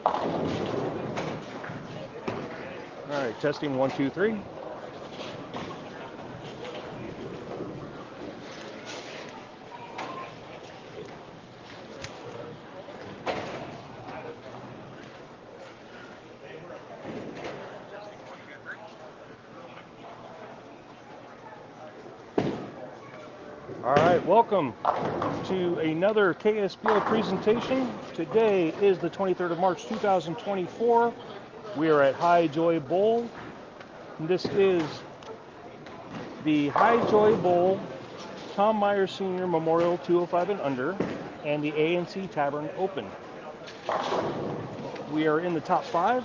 All right, testing 1, 2, 3. All right, welcome to another KSBO presentation. Today is the 23rd of March 2024. We are at High Joy Bowl. This is the High Joy Bowl Tom Myers Senior Memorial 205 and under and the ANC Tavern Open. We are in the top 5.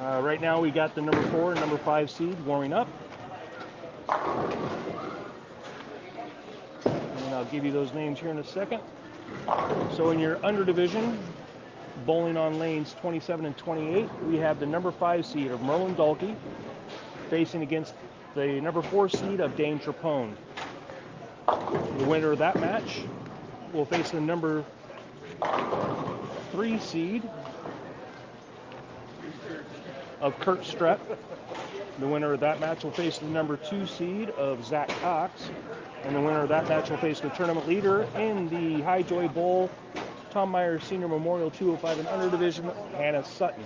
Right now we got the number 4 and number 5 seed warming up. And I'll give you those names here in a second. So in your under division, bowling on lanes 27 and 28, we have the number 5 seed of Merlin Dalkey facing against the number 4 seed of Dane Trapone. The winner of that match will face the number 3 seed of Kurt Strepp. The winner of that match will face the number 2 seed of Zach Cox. And the winner of that match will face the tournament leader in the High Joy Bowl Tom Myers Senior Memorial 205 and under division, Hannah Sutton.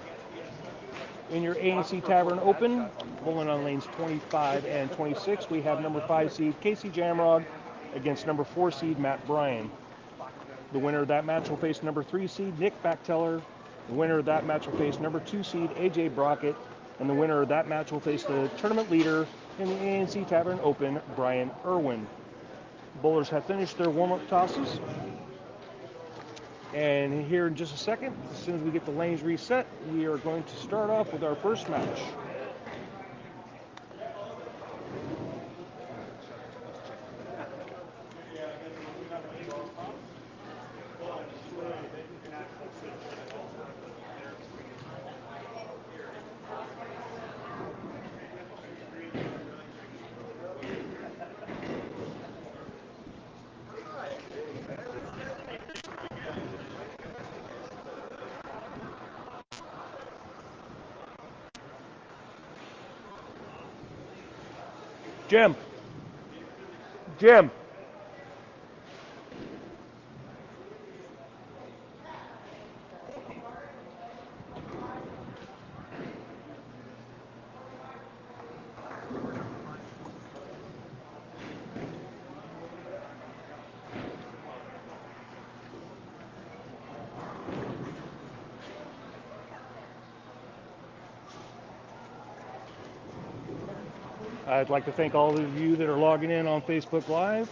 In your ANC Tavern Open, bowling on lanes 25 and 26, we have number 5 seed Casey Jamrog against number 4 seed Matt Bryan. The winner of that match will face number 3 seed Nick Bachteller. The winner of that match will face number 2 seed AJ Brockett. And the winner of that match will face the tournament leader in the ANC Tavern Open, Brian Irwin. Bowlers have finished their warm-up tosses. And here in just a second, as soon as we get the lanes reset, we are going to start off with our first match. Jim. I'd like to thank all of you that are logging in on Facebook Live.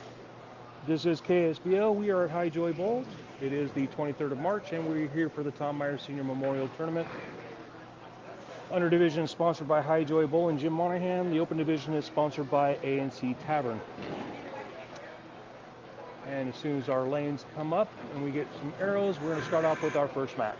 This is KSBO. We are at High Joy Bowl. It is the 23rd of March, and we're here for the Tom Myers Senior Memorial Tournament. Under division is sponsored by High Joy Bowl and Jim Monahan. The open division is sponsored by ANC Tavern. And as soon as our lanes come up and we get some arrows, we're going to start off with our first match.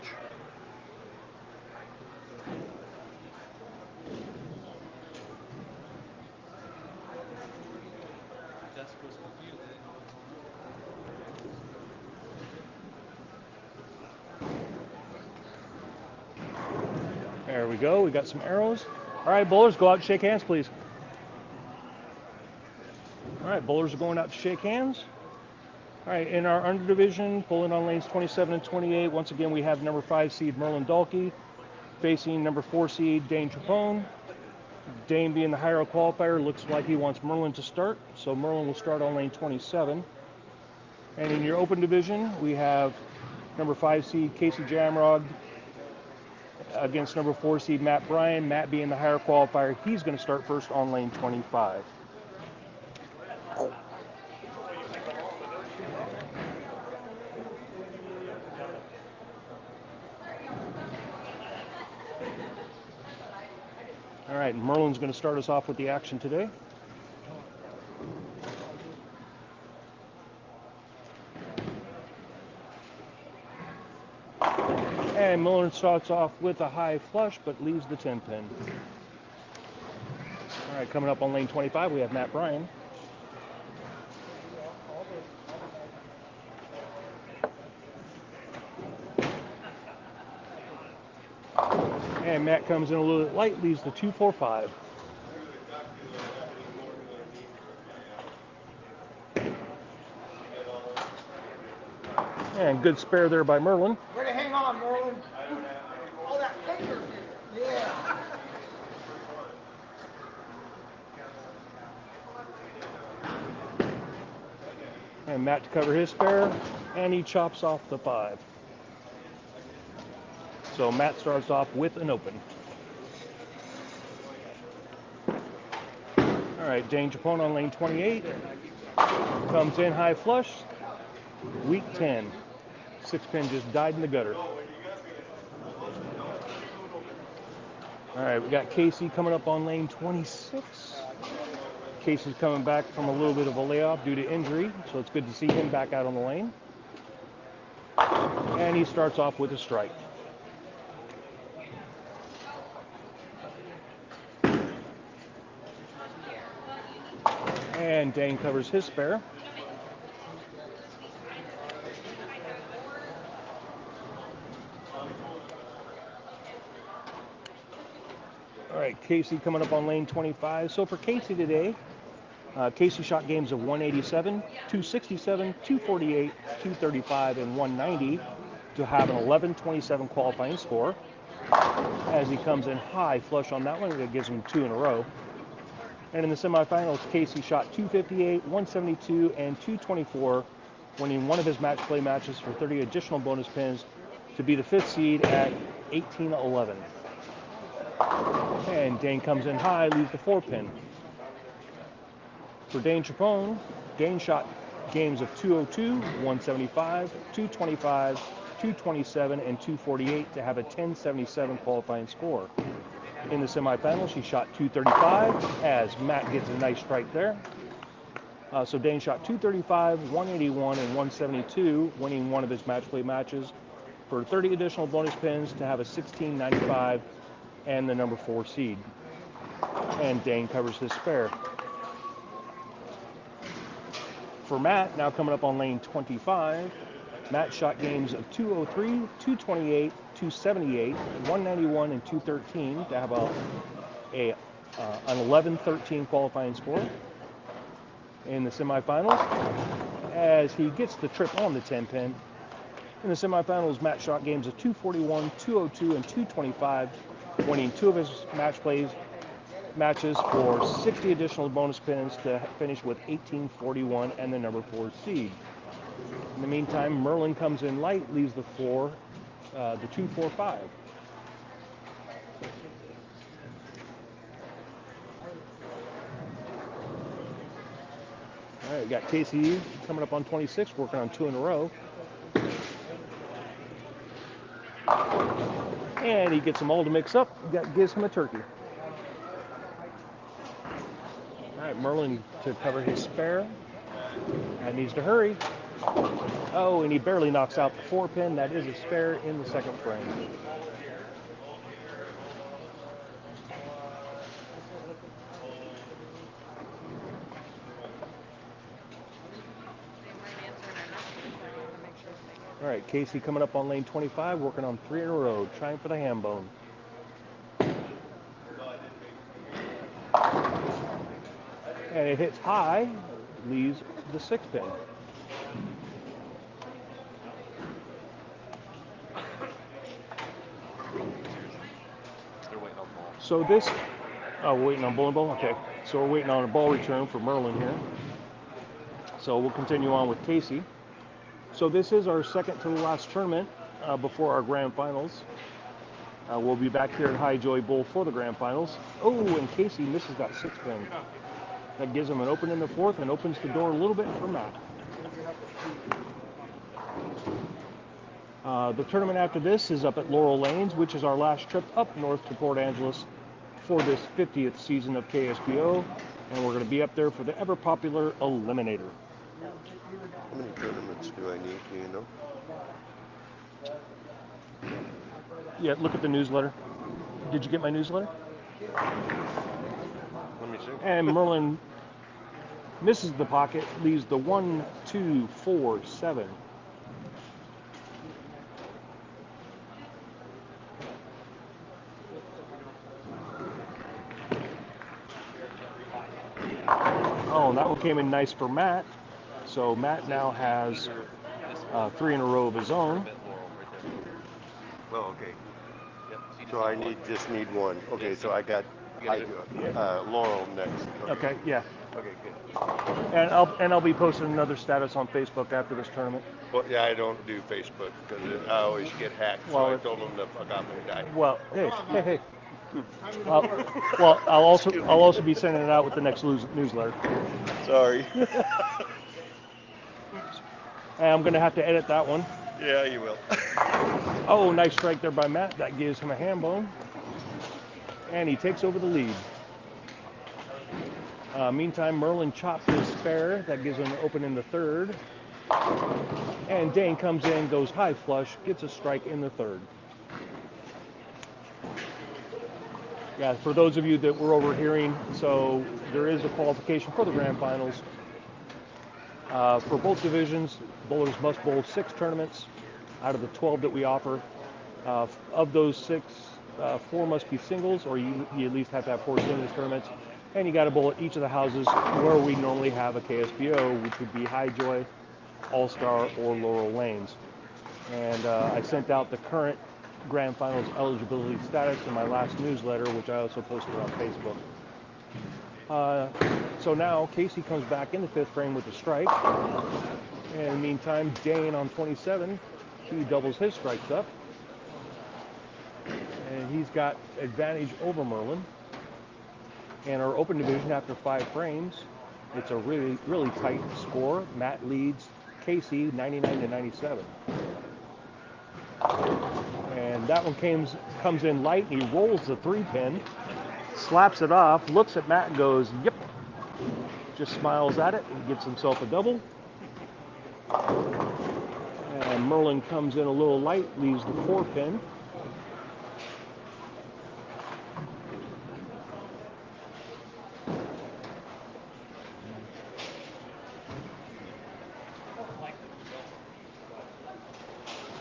There we go. We got some arrows. All right, bowlers, go out and shake hands, please. All right, bowlers are going out to shake hands. All right, in our under division, bowling on lanes 27 and 28, once again, we have number 5 seed Merlin Dalkey facing number 4 seed Dane Trapone. Dane being the higher qualifier, looks like he wants Merlin to start, so Merlin will start on lane 27. And in your open division, we have number 5 seed Casey Jamrog against number 4 seed Matt Bryan. Matt being the higher qualifier, he's going to start first on lane 25. All right, Merlin's going to start us off with the action today. And Merlin starts off with a high flush, but leaves the 10 pin. All right, coming up on lane 25, we have Matt Bryan. And Matt comes in a little bit light, leaves the 2-4-5. And good spare there by Merlin. Way to hang on, Merlin. All that finger. Yeah. And Matt to cover his spare, and he chops off the 5. So Matt starts off with an open. All right, Dane Chapone on lane 28. Comes in high flush. Weak 10. 6-pin just died in the gutter. All right, we got Casey coming up on lane 26. Casey's coming back from a little bit of a layoff due to injury, so it's good to see him back out on the lane. And he starts off with a strike. And Dane covers his spare. All right, Casey coming up on lane 25. So for Casey today, Casey shot games of 187, 267, 248, 235, and 190 to have an 1127 qualifying score. As he comes in high flush on that one, it gives him 2 in a row. And in the semifinals, Casey shot 258, 172, and 224, winning one of his match play matches for 30 additional bonus pins to be the 5th seed at 18-11. And Dane comes in high, leaves the 4-pin. For Dane Chapone, Dane shot games of 202, 175, 225, 227, and 248 to have a 1077 qualifying score. In the semifinals, she shot 235 as Matt gets a nice strike there. So Dane shot 235, 181, and 172, winning one of his match play matches for 30 additional bonus pins to have a 1695 and the number 4 seed. And Dane covers his spare. For Matt, now coming up on lane 25, Matt shot games of 203, 228, 278, 191, and 213 to have an 11-13 qualifying score. In the semifinals, as he gets the trip on the 10-pin. In the semifinals, Matt shot games of 241, 202, and 225, winning 2 of his matches for 60 additional bonus pins to finish with 1841 and the number 4 seed. In the meantime, Merlin comes in light, leaves the 2-4-5. All right, we got Casey coming up on 26, working on 2 in a row. And he gets them all to mix up, gives him a turkey. All right, Merlin to cover his spare. That needs to hurry. Oh, and he barely knocks out the 4-pin. That is a spare in the second frame. All right, Casey coming up on lane 25, working on 3 in a row, trying for the ham bone. And it hits high, leaves the 6-pin. They're waiting on ball. So this, we're waiting on bowling ball? Okay. So we're waiting on a ball return for Merlin here. So we'll continue on with Casey. So this is our second to the last tournament before our grand finals. We'll be back here at High Joy Bowl for the grand finals. Oh, and Casey misses that 6-pin. That gives him an open in the 4th and opens the door a little bit for Matt. The tournament after this is up at Laurel Lanes, which is our last trip up north to Port Angeles for this 50th season of KSPO. And we're going to be up there for the ever popular Eliminator. How many tournaments do I need? Do you know? Yeah, look at the newsletter. Did you get my newsletter? Let me see. And Merlin misses the pocket, leaves the 1, 2, 4, 7. came in nice for Matt. So Matt now has 3 in a row of his own. Oh, okay. So I just need one. Okay, so I got Laurel next. Okay, yeah. Okay, good. And I'll be posting another status on Facebook after this tournament. Well, yeah, I don't do Facebook because I always get hacked. So I told them to fuck off and die. Well, hey. Well, I'll also be sending it out with the next newsletter. Sorry. And I'm gonna have to edit that one. Yeah, you will. Oh, nice strike there by Matt. That gives him a ham bone. And he takes over the lead. Meantime, Merlin chopped his spare. That gives him an open in the third. And Dane comes in, goes high flush, gets a strike in the third. Yeah, for those of you that were overhearing, so there is a qualification for the grand finals. For both divisions, bowlers must bowl 6 tournaments out of the 12 that we offer. Of those 6, 4 must be singles, or you at least have to have 4 singles tournaments. And you got to bowl at each of the houses where we normally have a KSBO, which would be Highjoy, All-Star, or Laurel Lanes. And I sent out the current Grand Finals eligibility status in my last newsletter, which I also posted on Facebook. So now Casey comes back in the 5th frame with a strike. And in the meantime, Dane on 27, he doubles his strikes up. And he's got advantage over Merlin. And our open division after 5 frames, it's a really, really tight score. Matt leads Casey 99-97. And that one comes in light, and he rolls the 3-pin, slaps it off, looks at Matt and goes, yep. Just smiles at it and gets himself a double. And Merlin comes in a little light, leaves the 4-pin.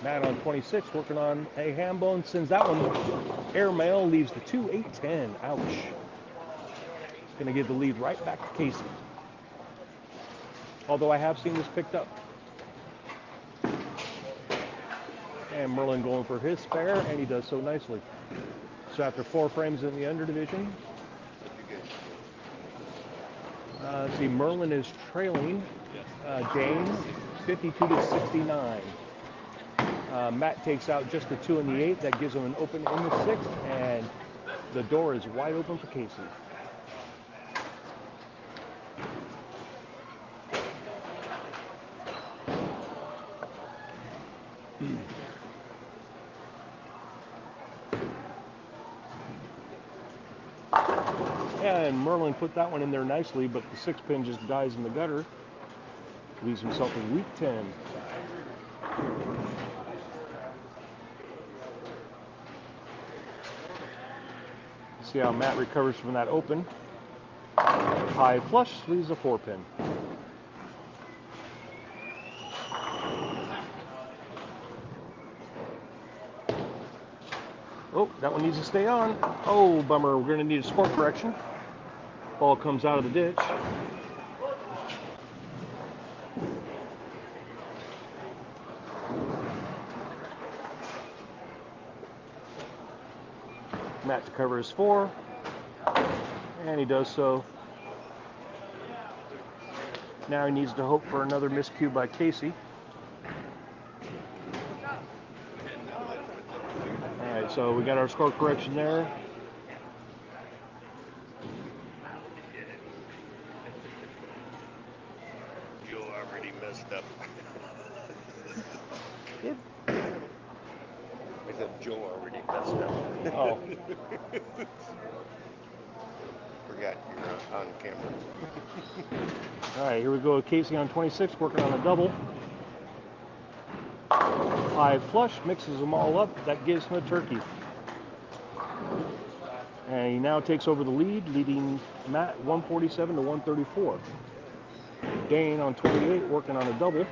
Matt on 26, working on a ham bone, sends that one airmail, leaves the 2-8-10. Ouch. Going to give the lead right back to Casey. Although I have seen this picked up. And Merlin going for his spare, and he does so nicely. So after 4 frames in the under division, let's see, Merlin is trailing Dane 52-69. Matt takes out just the 2 in the 8. That gives him an open in the 6th, and the door is wide open for Casey. And Merlin put that one in there nicely, but the 6-pin just dies in the gutter. Leaves himself a weak 10. See how Matt recovers from that open. High flush, leaves a 4-pin. Oh, that one needs to stay on. Oh, bummer. We're going to need a score correction. Ball comes out of the ditch. Matt to cover his 4. And he does so. Now he needs to hope for another miscue by Casey. All right, so we got our score correction there. You already messed up. I said Joe already messed up. Oh. Forgot you're on camera. All right, here we go. Casey on 26, working on a double. High flush, mixes them all up. That gives him a turkey. And he now takes over the lead, leading Matt 147-134. Dane on 28, working on a double.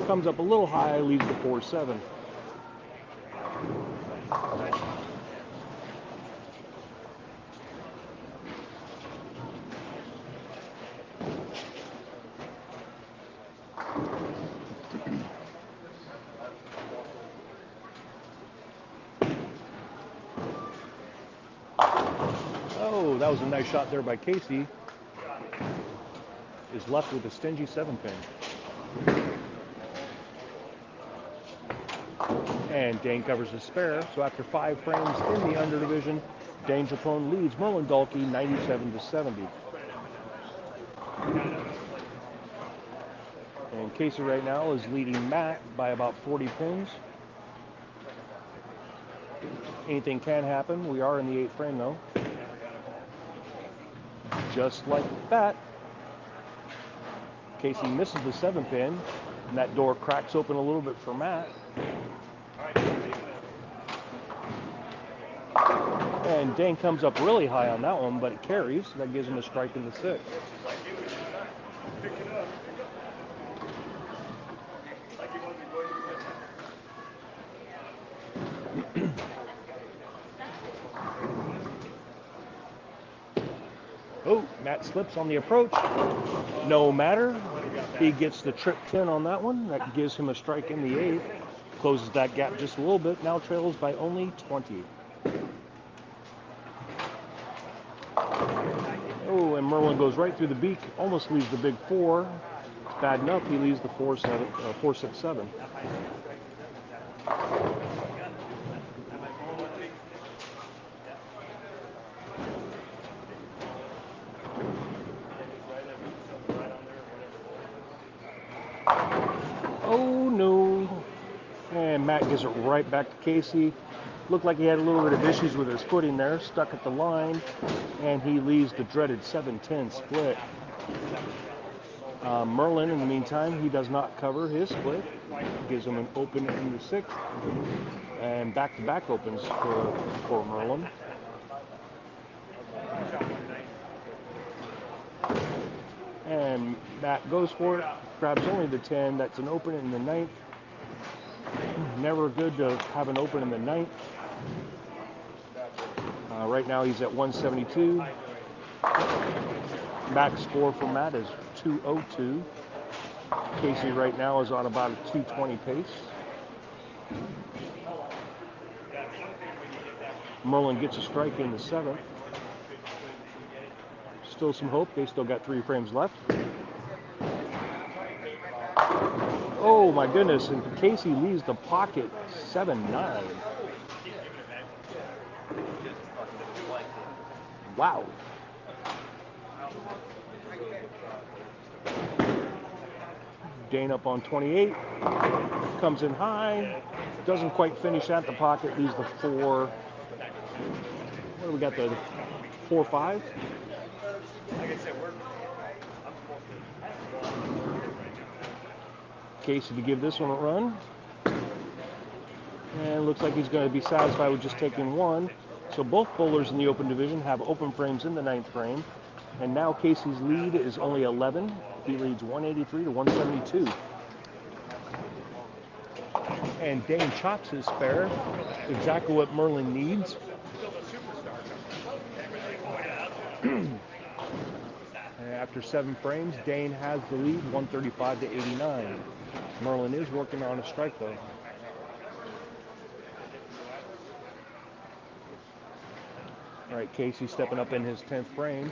Comes up a little high, leaves the 4-7. that was a nice shot there by Casey. Is left with a stingy 7-pin. And Dane covers his spare. So after 5 frames in the under division, Dane Trapone leads Merlin Dalkey 97-70. And Casey right now is leading Matt by about 40 pins. Anything can happen. We are in the 8th frame though. Just like that, Casey misses the 7-pin, and that door cracks open a little bit for Matt. And Dane comes up really high on that one, but it carries. That gives him a strike in the 6th. Oh, Matt slips on the approach. No matter. He gets the trip 10 on that one. That gives him a strike in the 8th. Closes that gap just a little bit. Now trails by only 20. Oh, and Merlin goes right through the beak. Almost leaves the big 4. Bad enough, he leaves the 4-6-7. Oh no. And Matt gives it right back to Casey. Looked like he had a little bit of issues with his footing there, stuck at the line, and he leaves the dreaded 7-10 split. Merlin, in the meantime, he does not cover his split. Gives him an open in the 6th, and back-to-back opens for Merlin. And Matt goes for it, grabs only the 10. That's an open in the 9th. Never good to have an open in the 9th. Right now he's at 172. Max score for Matt is 202. Casey right now is on about a 220 pace. Merlin gets a strike in the 7th. Still some hope. They still got 3 frames left. Oh my goodness, and Casey leaves the pocket 7-9. Wow. Dane up on 28. Comes in high. Doesn't quite finish at the pocket. Leaves the 4. What do we got there? The 4-5? Casey to give this one a run. And looks like he's going to be satisfied with just taking 1. So both bowlers in the open division have open frames in the 9th frame. And now Casey's lead is only 11. He leads 183 to 172. And Dane chops his spare. Exactly what Merlin needs. After 7 frames, Dane has the lead, 135 to 89. Merlin is working on a strike though. All right, Casey stepping up in his 10th frame.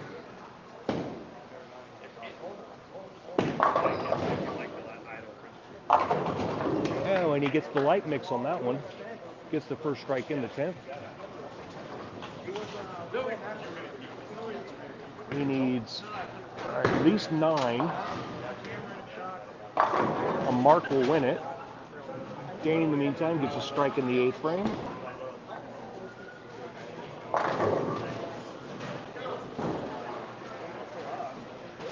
Oh, and he gets the light mix on that one. Gets the first strike in the 10th. He needs at least 9. A mark will win it. Dane, in the meantime, gets a strike in the 8th frame.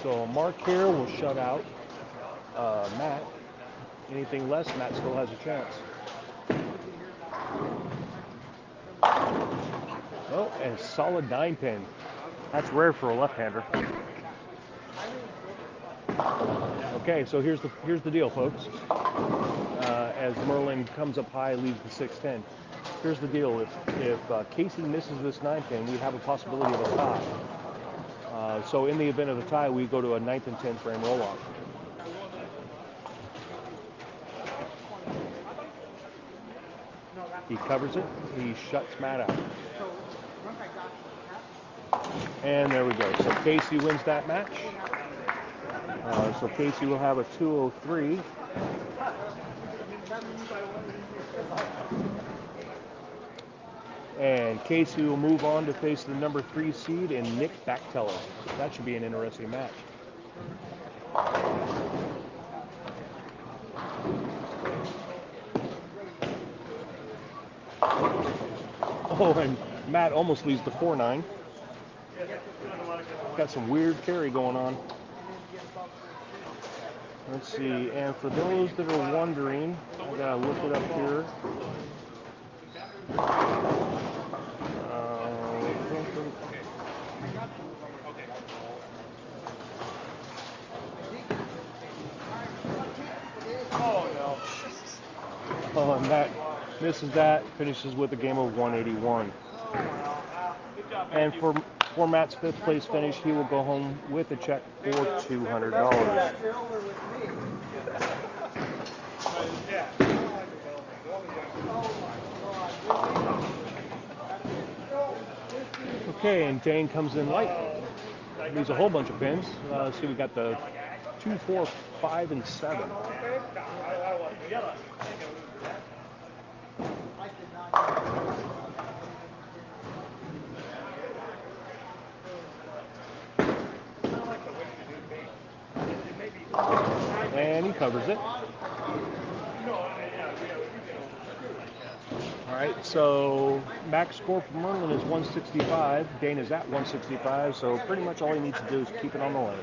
So a mark here will shut out Matt. Anything less, Matt still has a chance. Oh, and a solid 9-pin. That's rare for a left-hander. Okay, so here's the deal, folks. As Merlin comes up high, leaves the 6-10. Here's the deal: if Casey misses this 9-pin, we have a possibility of a tie. So in the event of a tie, we go to a 9th and 10th frame roll-off. He covers it. He shuts Matt out. And there we go. So Casey wins that match. So Casey will have a 203. And Casey will move on to face the number 3 seed in Nick Bachteller. That should be an interesting match. Oh, and Matt almost leads the 4-9. Got some weird carry going on. Let's see, and for those that are wondering, I gotta look it up here. Oh, and Matt misses that, finishes with a game of 181. And for Matt's 5th place finish, he will go home with a check for $200. Okay, and Dane comes in light. Leaves a whole bunch of pins. Let's see, we got the 2, 4, 5, and 7. And he covers it. All right, so max score for Merlin is 165. Dane is at 165, so pretty much all he needs to do is keep it on the lane.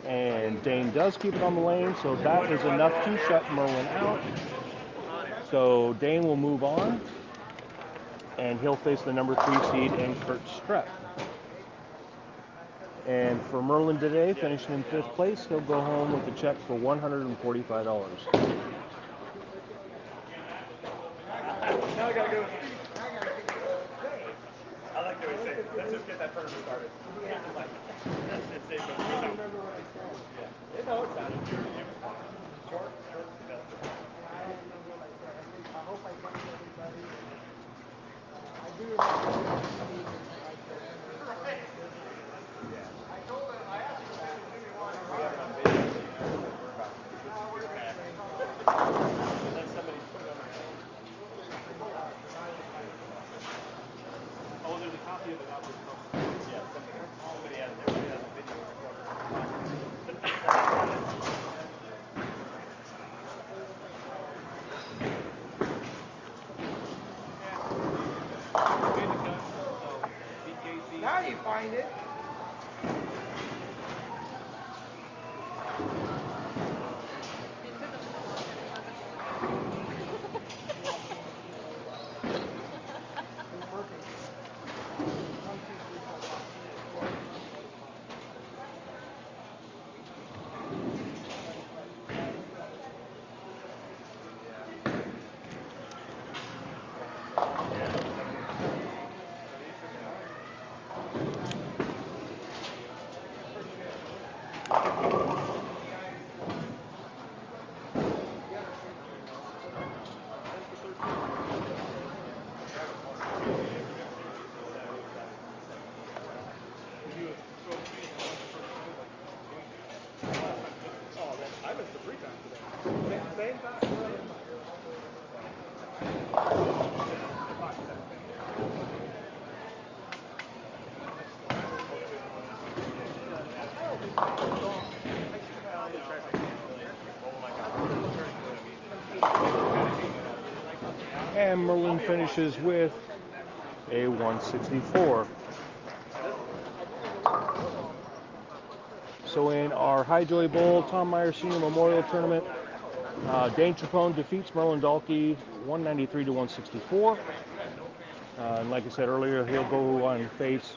And Dane does keep it on the lane, so that is enough to shut Merlin out. So Dane will move on, and he'll face the number 3 seed in Kurt Strepp. And for Merlin today, finishing in 5th place, he'll go home with a check for $145. Now I gotta go. I like the way you say it. Let's just get that tournament started. It's safe, but we know. Yeah. No, it's not. Short. I hope I can get everybody. I do remember. I told him, I asked him if he wanted to run. Let somebody put it on their phone. Oh, there's a copy of it out there. Yeah, somebody has it. Everybody has a video recorder. Now you find it. And Merlin finishes with a 164. So in our High Joy Bowl Tom Meyer Senior Memorial Tournament, Dane Trapone defeats Merlin Dalkey 193 to 164. And like I said earlier, he'll go on and face,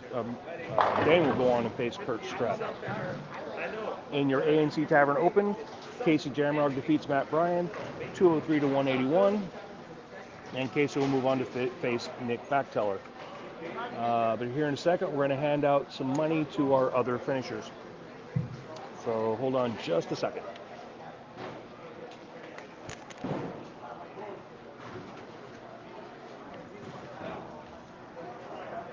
Dane will go on and face Kurt Strepp. In your ANC Tavern Open, Casey Jamrog defeats Matt Bryan 203 to 181. And Casey will move on to face Nick Bachteller. But here in a second, we're going to hand out some money to our other finishers. So hold on just a second.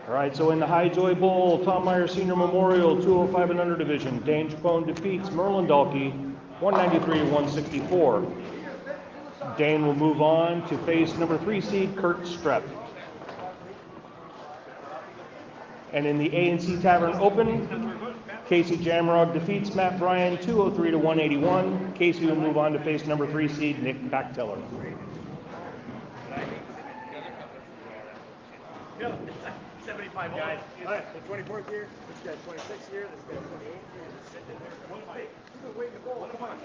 All right, so in the High Joy Bowl, Tom Meyer Senior Memorial 205 and under division, Dane Chacon defeats Merlin Dalkey 193-164. Dane will move on to face number 3 seed Kurt Strepp. And in the A&C Tavern Open, Casey Jamrog defeats Matt Bryan 203-181. Casey will move on to face number 3 seed Nick Bachteller. Yeah, it's like 75 guys. All right, the 24th year, this guy's 26th year, this guy's 28th year, just sitting in there. Hey, you've been waiting to bowl, come on.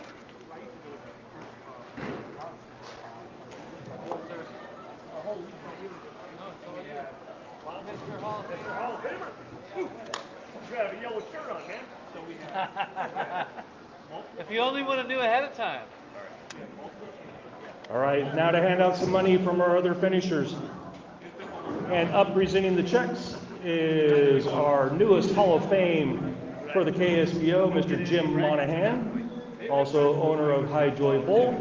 Mr. Hall of Famer. You have a yellow shirt on, man. So we If you only would have knew ahead of time. All right, now to hand out some money from our other finishers. And up presenting the checks is our newest Hall of Fame for the KSBO, Mr. Jim Monahan, also owner of High Joy Bowl.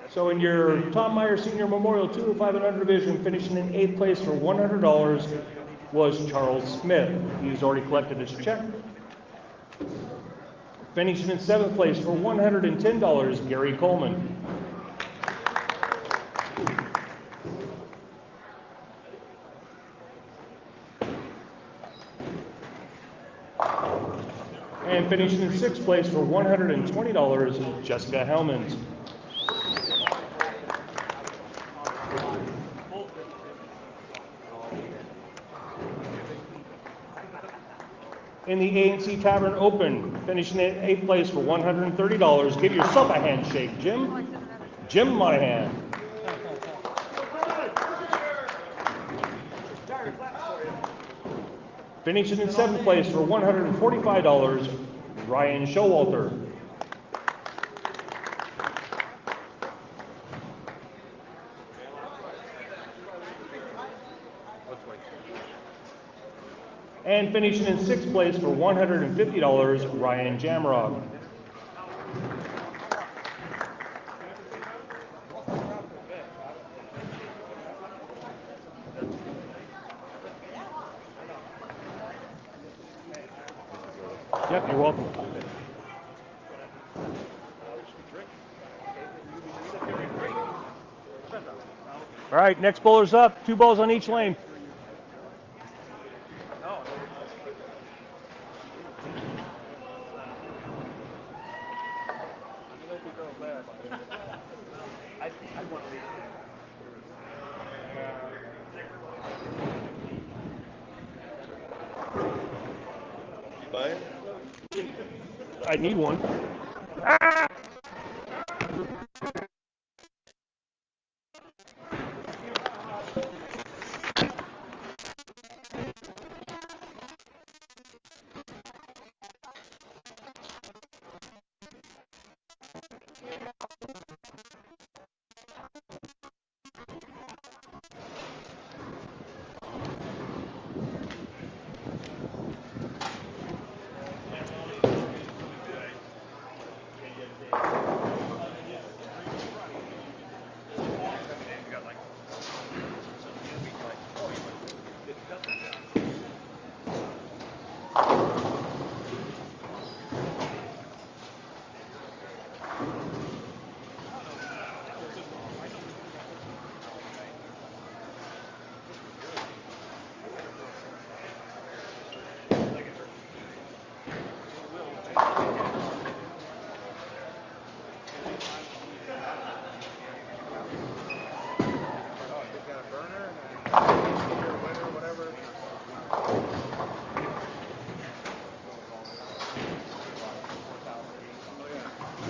So in your Tom Meyer Senior Memorial 205 and under division, finishing in 8th place for $100 was Charles Smith. He's already collected his check. Finishing in 7th place for $110, Gary Coleman. And finishing in 6th place for $120 is Jessica Hellmans. In the A&C Tavern Open, finishing in 8th place for $130. Give yourself a handshake, Jim. Jim Monahan. Finishing in 7th place for $145, Ryan Showalter. And finishing in 6th place for $150, Ryan Jamrog. Yep, you're welcome. All right, next bowler's up. 2 balls on each lane. I need one. Ah!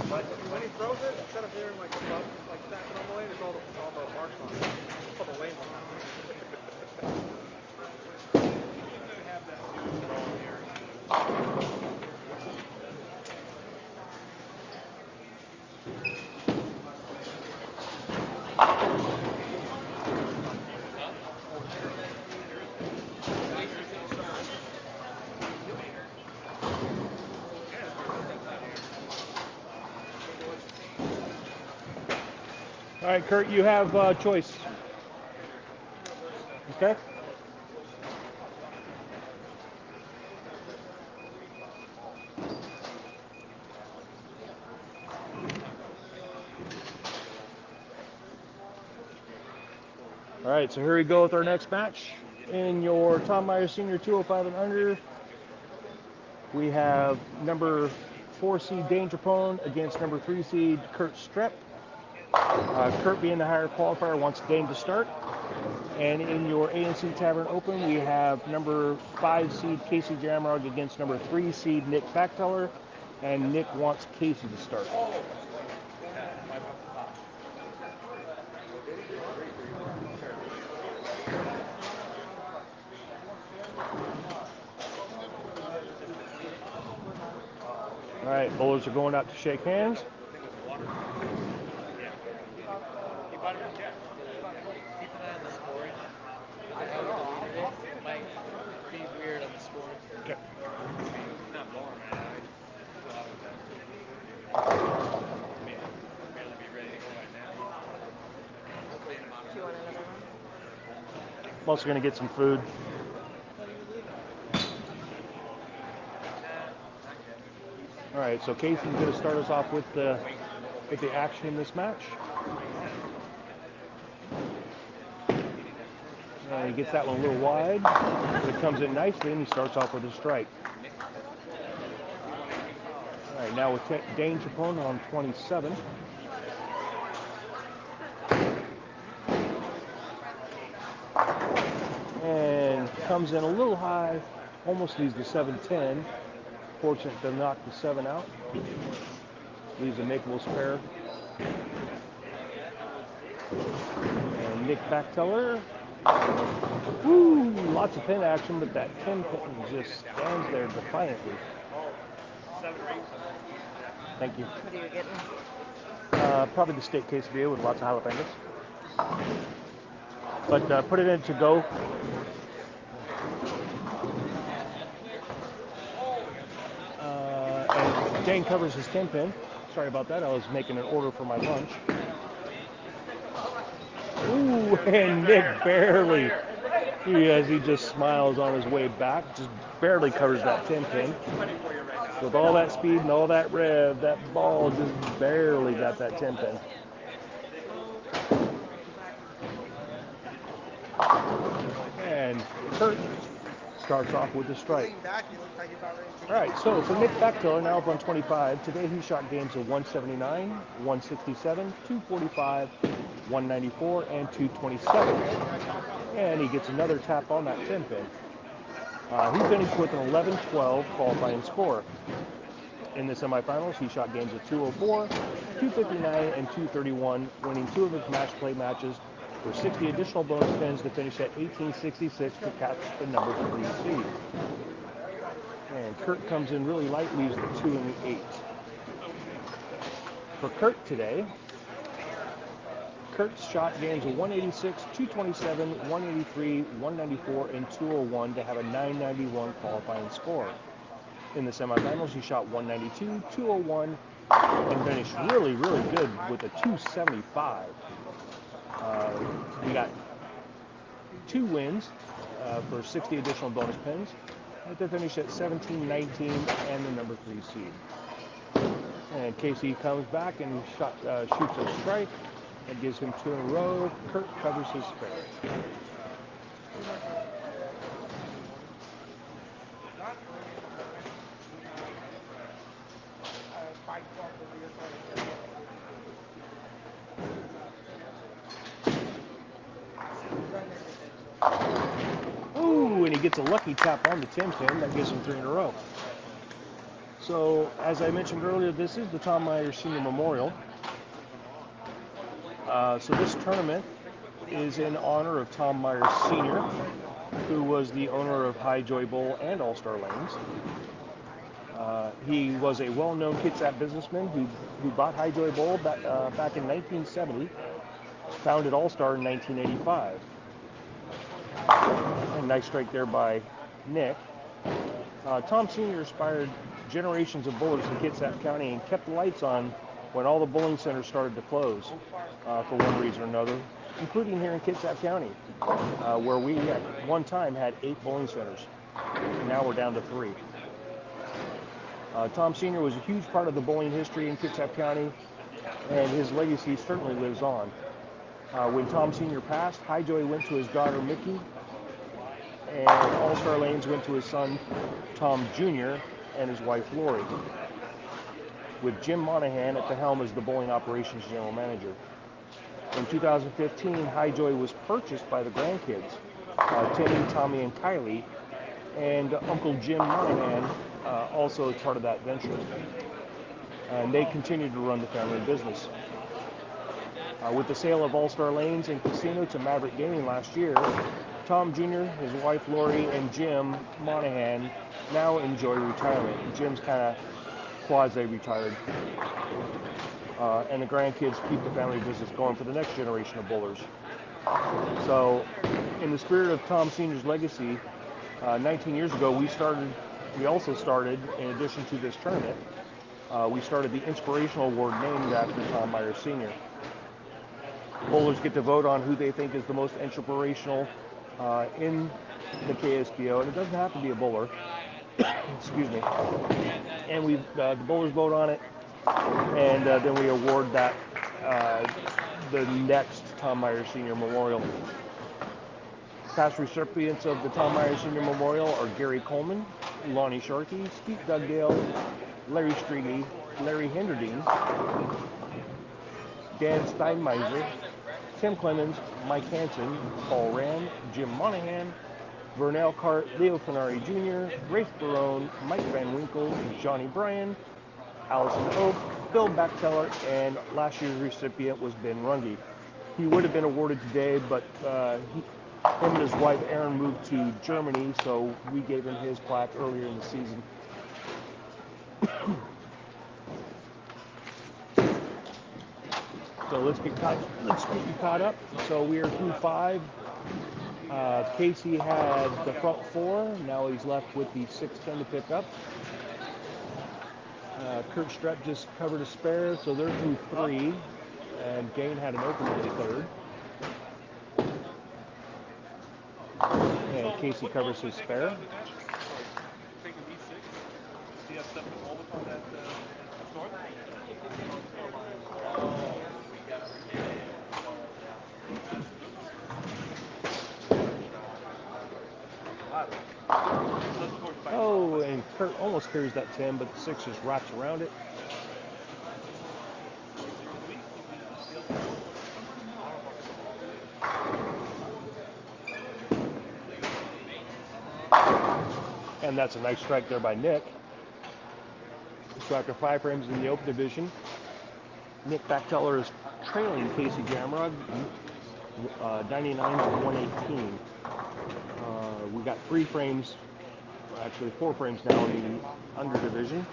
But when he throws it, instead of hearing like above, like that normally, there's all the marks on it. All the lanes on it. Have that dude all here. All right, Kurt, you have choice. Okay. All right, so here we go with our next match. In your Tom Myers Senior 205 and under, we have number 4 seed Dane Trapone against number 3 seed Kurt Strepp. Kurt, being the higher qualifier, wants Dane to start. And in your ANC Tavern Open, we have number 5 seed Casey Jamrog against number 3 seed Nick Bachteller, and Nick wants Casey to start. All right, bowlers are going out to shake hands. Okay. I'm also going to get some food. All right, so Casey's going to start us off with the action in this match. He gets that one a little wide, but it comes in nicely, and he starts off with a strike. All right, now with Dane Trapone on 27. And comes in a little high, almost leaves the 7-10. Fortunate to knock the 7 out. Leaves a makeable spare. And Nick Bachteller. Woo! Lots of pin action, but that 10 pin just stands there defiantly. 7 or 8. Thank you. What are you getting? Probably the steak quesadilla with lots of jalapenos. But put it in to go. And Dane covers his 10 pin. Sorry about that. I was making an order for my lunch. Ooh, and Nick barely, as he just smiles on his way back, just barely covers that 10 pin. With all that speed and all that rev, that ball just barely got that 10 pin. And Kurt starts off with the strike. All right, so for Nick Bachteller, now up on 25, today he shot games of 179, 167, 245, 194, and 227. And he gets another tap on that 10 pin. He finished with an 11-12 qualifying score. In the semifinals, he shot games of 204, 259, and 231, winning 2 of his match play matches for 60 additional bonus pins to finish at 1866 to catch the number 3 seed. And Kurt comes in really light, leaves the 2 and the 8. For Kurt today, Kurt's shot games of 186, 227, 183, 194, and 201 to have a 991 qualifying score. In the semifinals, he shot 192, 201, and finished really, really good with a 275. We got 2 wins for 60 additional bonus pins to finish at 17, 19, and the number 3 seed. And Casey comes back and shoots a strike. That gives him 2 in a row. Kurt covers his spare. Ooh, and he gets a lucky tap on the 10 pin. That gives him 3 in a row. So, as I mentioned earlier, this is the Tom Myers Senior Memorial. So this tournament is in honor of Tom Myers Sr., who was the owner of High Joy Bowl and All-Star Lanes. He was a well-known Kitsap businessman who bought High Joy Bowl back in 1970, founded All-Star in 1985. A nice strike there by Nick. Tom Sr. inspired generations of bowlers in Kitsap County and kept the lights on when all the bowling centers started to close for one reason or another, including here in Kitsap County, where we at one time had 8 bowling centers. And now we're down to 3. Tom Sr. was a huge part of the bowling history in Kitsap County, and his legacy certainly lives on. When Tom Sr. passed, Highjoy went to his daughter Mickey, and All-Star Lanes went to his son Tom Jr. and his wife Lori, with Jim Monahan at the helm as the bowling operations general manager. In 2015, Highjoy was purchased by the grandkids, Timmy, Tommy, and Kylie, and Uncle Jim Monahan also as part of that venture. And they continued to run the family business. With the sale of All-Star Lanes and Casino to Maverick Gaming last year, Tom Jr., his wife Lori, and Jim Monahan now enjoy retirement. Jim's kind of quasi-retired. And the grandkids keep the family business going for the next generation of bowlers. So, in the spirit of Tom Sr.'s legacy, 19 years ago we also started, in addition to this tournament, we started the Inspirational Award named after Tom Myers Sr. Bowlers get to vote on who they think is the most inspirational in the KSBO, and it doesn't have to be a bowler. Excuse me. And the bowlers vote on it, and then we award that the next Tom Myers Sr. Memorial. Past recipients of the Tom Myers Sr. Memorial are Gary Coleman, Lonnie Sharkey, Steve Dugdale, Larry Strigey, Larry Hinderdine, Dan Steinmeiser, Tim Clemens, Mike Hansen, Paul Rand, Jim Monahan, Vernell Cart, Leo Finari Jr., Rafe Barone, Mike Van Winkle, Johnny Bryan, Allison Oak, Bill Bachteller, and last year's recipient was Ben Runge. He would have been awarded today, but him and his wife Erin moved to Germany, so we gave him his plaque earlier in the season. So let's get you caught up. So we are through 5. Casey had the front 4. Now he's left with the 6-10 to pick up. Kurt Strepp just covered a spare, so they're through 3. And Dane had an open in the 3rd. And Casey covers his spare. Oh, and Kurt almost carries that 10, but the 6 just wraps around it. And that's a nice strike there by Nick. So after 5 frames in the open division, Nick Bachteller is trailing Casey Jamrod 99 to 118. We got 3 frames, actually 4 frames now in the under division,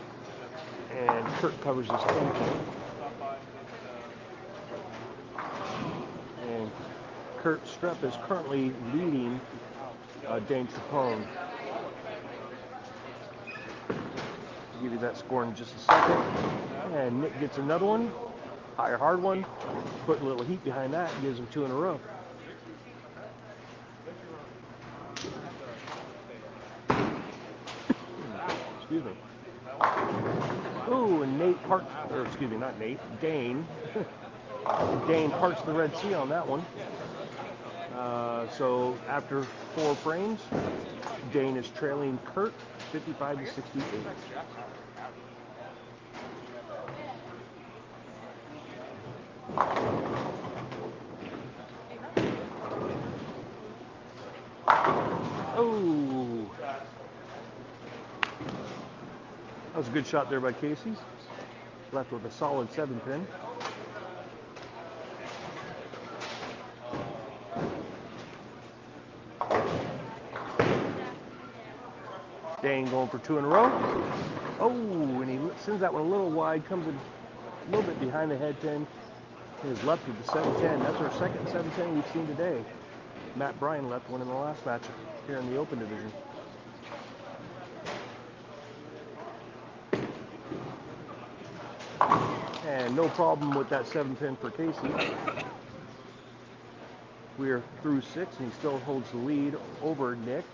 and Kurt covers his 10 point. And Kurt Strepp is currently leading Dane Trapone. I'll give you that score in just a second. And Nick gets another one, higher hard one, put a little heat behind that, gives him 2 in a row. Excuse me. Oh, and Dane. Dane parts the Red Sea on that one. So after 4 frames, Dane is trailing Kurt 55 to 68. Oh, that was a good shot there by Casey. Left with a solid 7-pin. Dane going for 2 in a row. Oh, and he sends that one a little wide, comes in a little bit behind the head pin. His left with the 7-10. That's our second 7-10 we've seen today. Matt Bryan left one in the last match here in the open division. And no problem with that 7-pin for Casey. We're through 6, and he still holds the lead over Nick,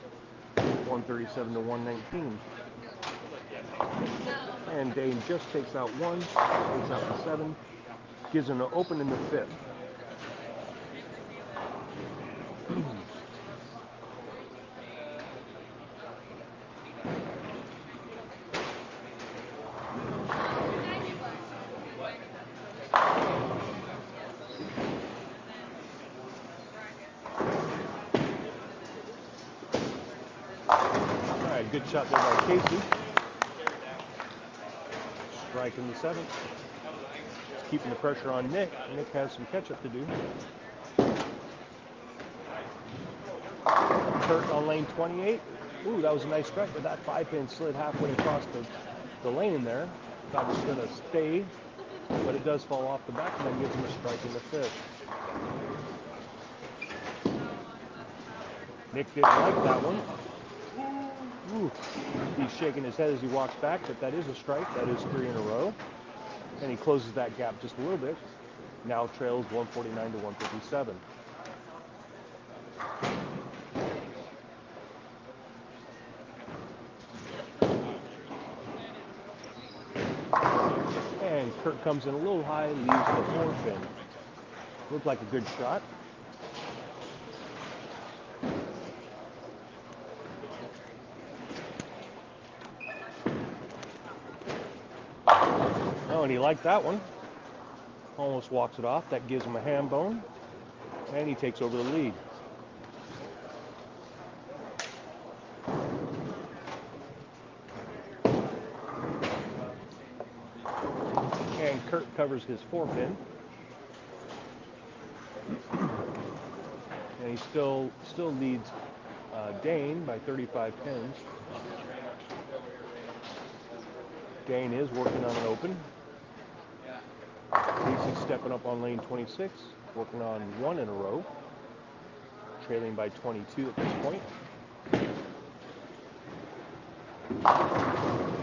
137 to 119. And Dane just takes out 1, takes out the 7, gives him an open in the 5th. Good shot there by Casey. Strike in the 7th. Keeping the pressure on Nick. Nick has some catch-up to do. Kurt on lane 28. Ooh, that was a nice strike, but that 5-pin slid halfway across the lane there. Thought it was going to stay, but it does fall off the back, and then gives him a strike in the 5th. Nick didn't like that one. Ooh. He's shaking his head as he walks back, but that is a strike. That is 3 in a row. And he closes that gap just a little bit. Now trails 149 to 157. And Kurt comes in a little high, leaves the 4-pin. Looked like a good shot. And he liked that one. Almost walks it off. That gives him a ham bone. And he takes over the lead. And Kurt covers his 4-pin. And he still leads Dane by 35 pins. Dane is working on an open. Casey's stepping up on lane 26, working on 1 in a row, trailing by 22 at this point.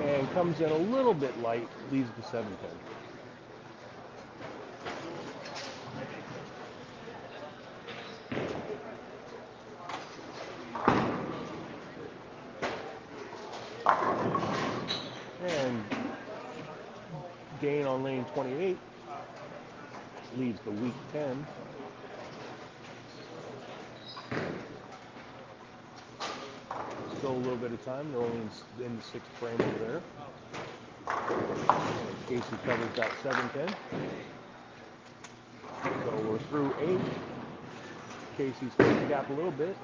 And comes in a little bit light, leaves the 7-pin. And Dane on lane 28 leaves the weak 10. Still a little bit of time. They're only in the 6th frame over there. Casey covers that 7-pin. So we're through 8. Casey's closed the gap a little bit,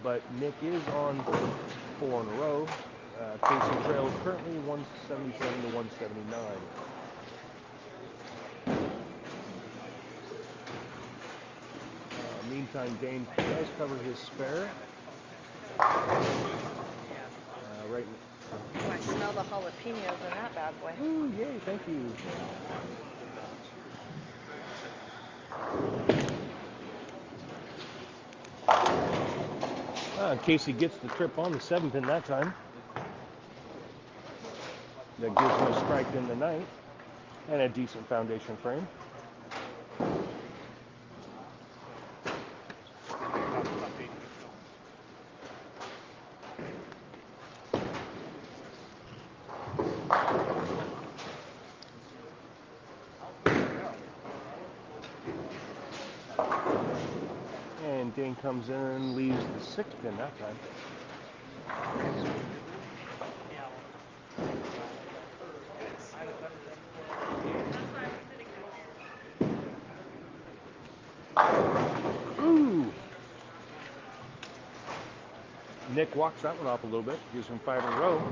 but Nick is on 4 in a row. Casey trails currently 177 to 179. Meantime, Dane does cover his spare. Right. Oh, I smell the jalapenos in that bad boy. Ooh, yay, thank you. Casey gets the trip on the 7-pin that time. That gives him a strike in the 9th and a decent foundation frame. And Dane comes in and leaves the 6-pin that time. Ooh! Nick walks that one off a little bit, gives him 5 in a row,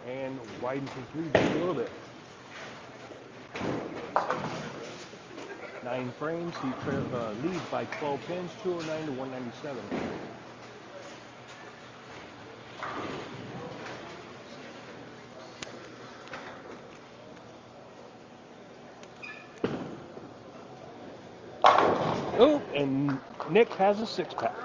and widens his lead just a little bit. 9 frames, he leads by 12 pins, 209 to 197. Oh, and Nick has a 6-pack.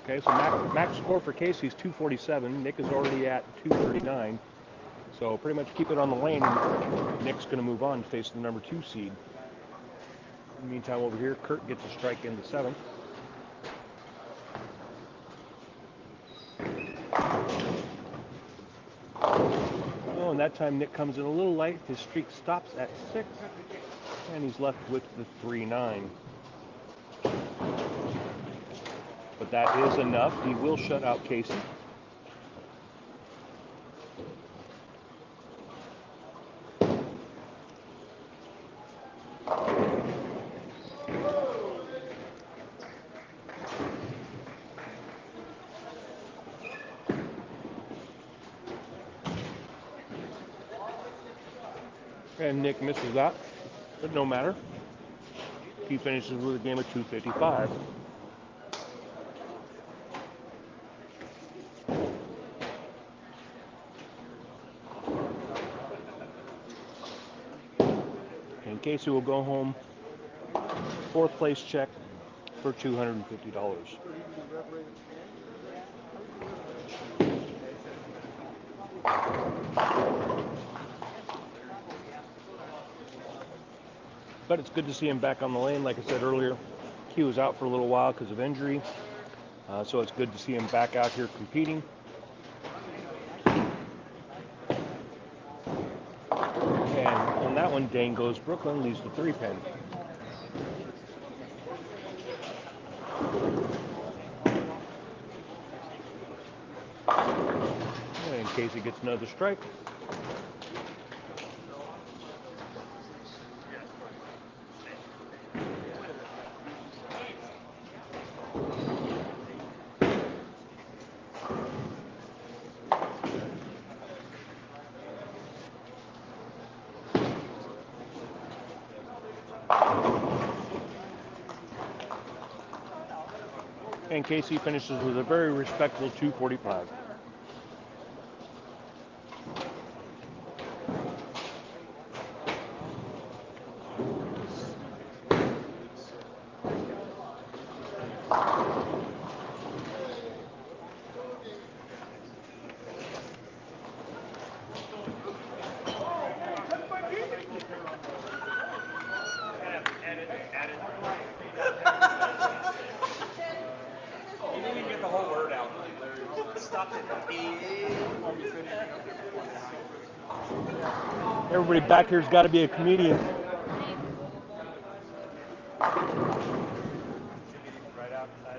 Okay, so max score for Casey is 247. Nick is already at 239. So pretty much keep it on the lane. Nick's going to move on to face the number 2 seed. In the meantime, over here, Kurt gets a strike in the 7th. Oh, and that time Nick comes in a little light. His streak stops at 6, and he's left with the 3-9. But that is enough. He will shut out Casey. And Nick misses that, but no matter. He finishes with a game of 255. And Casey will go home, 4th place check for $250. But it's good to see him back on the lane. Like I said earlier, he was out for a little while because of injury. So it's good to see him back out here competing. And on that one, Dane goes Brooklyn, leaves the 3-pin. And Casey gets another strike. And Casey finishes with a very respectable 245. Everybody back here's got to be a comedian.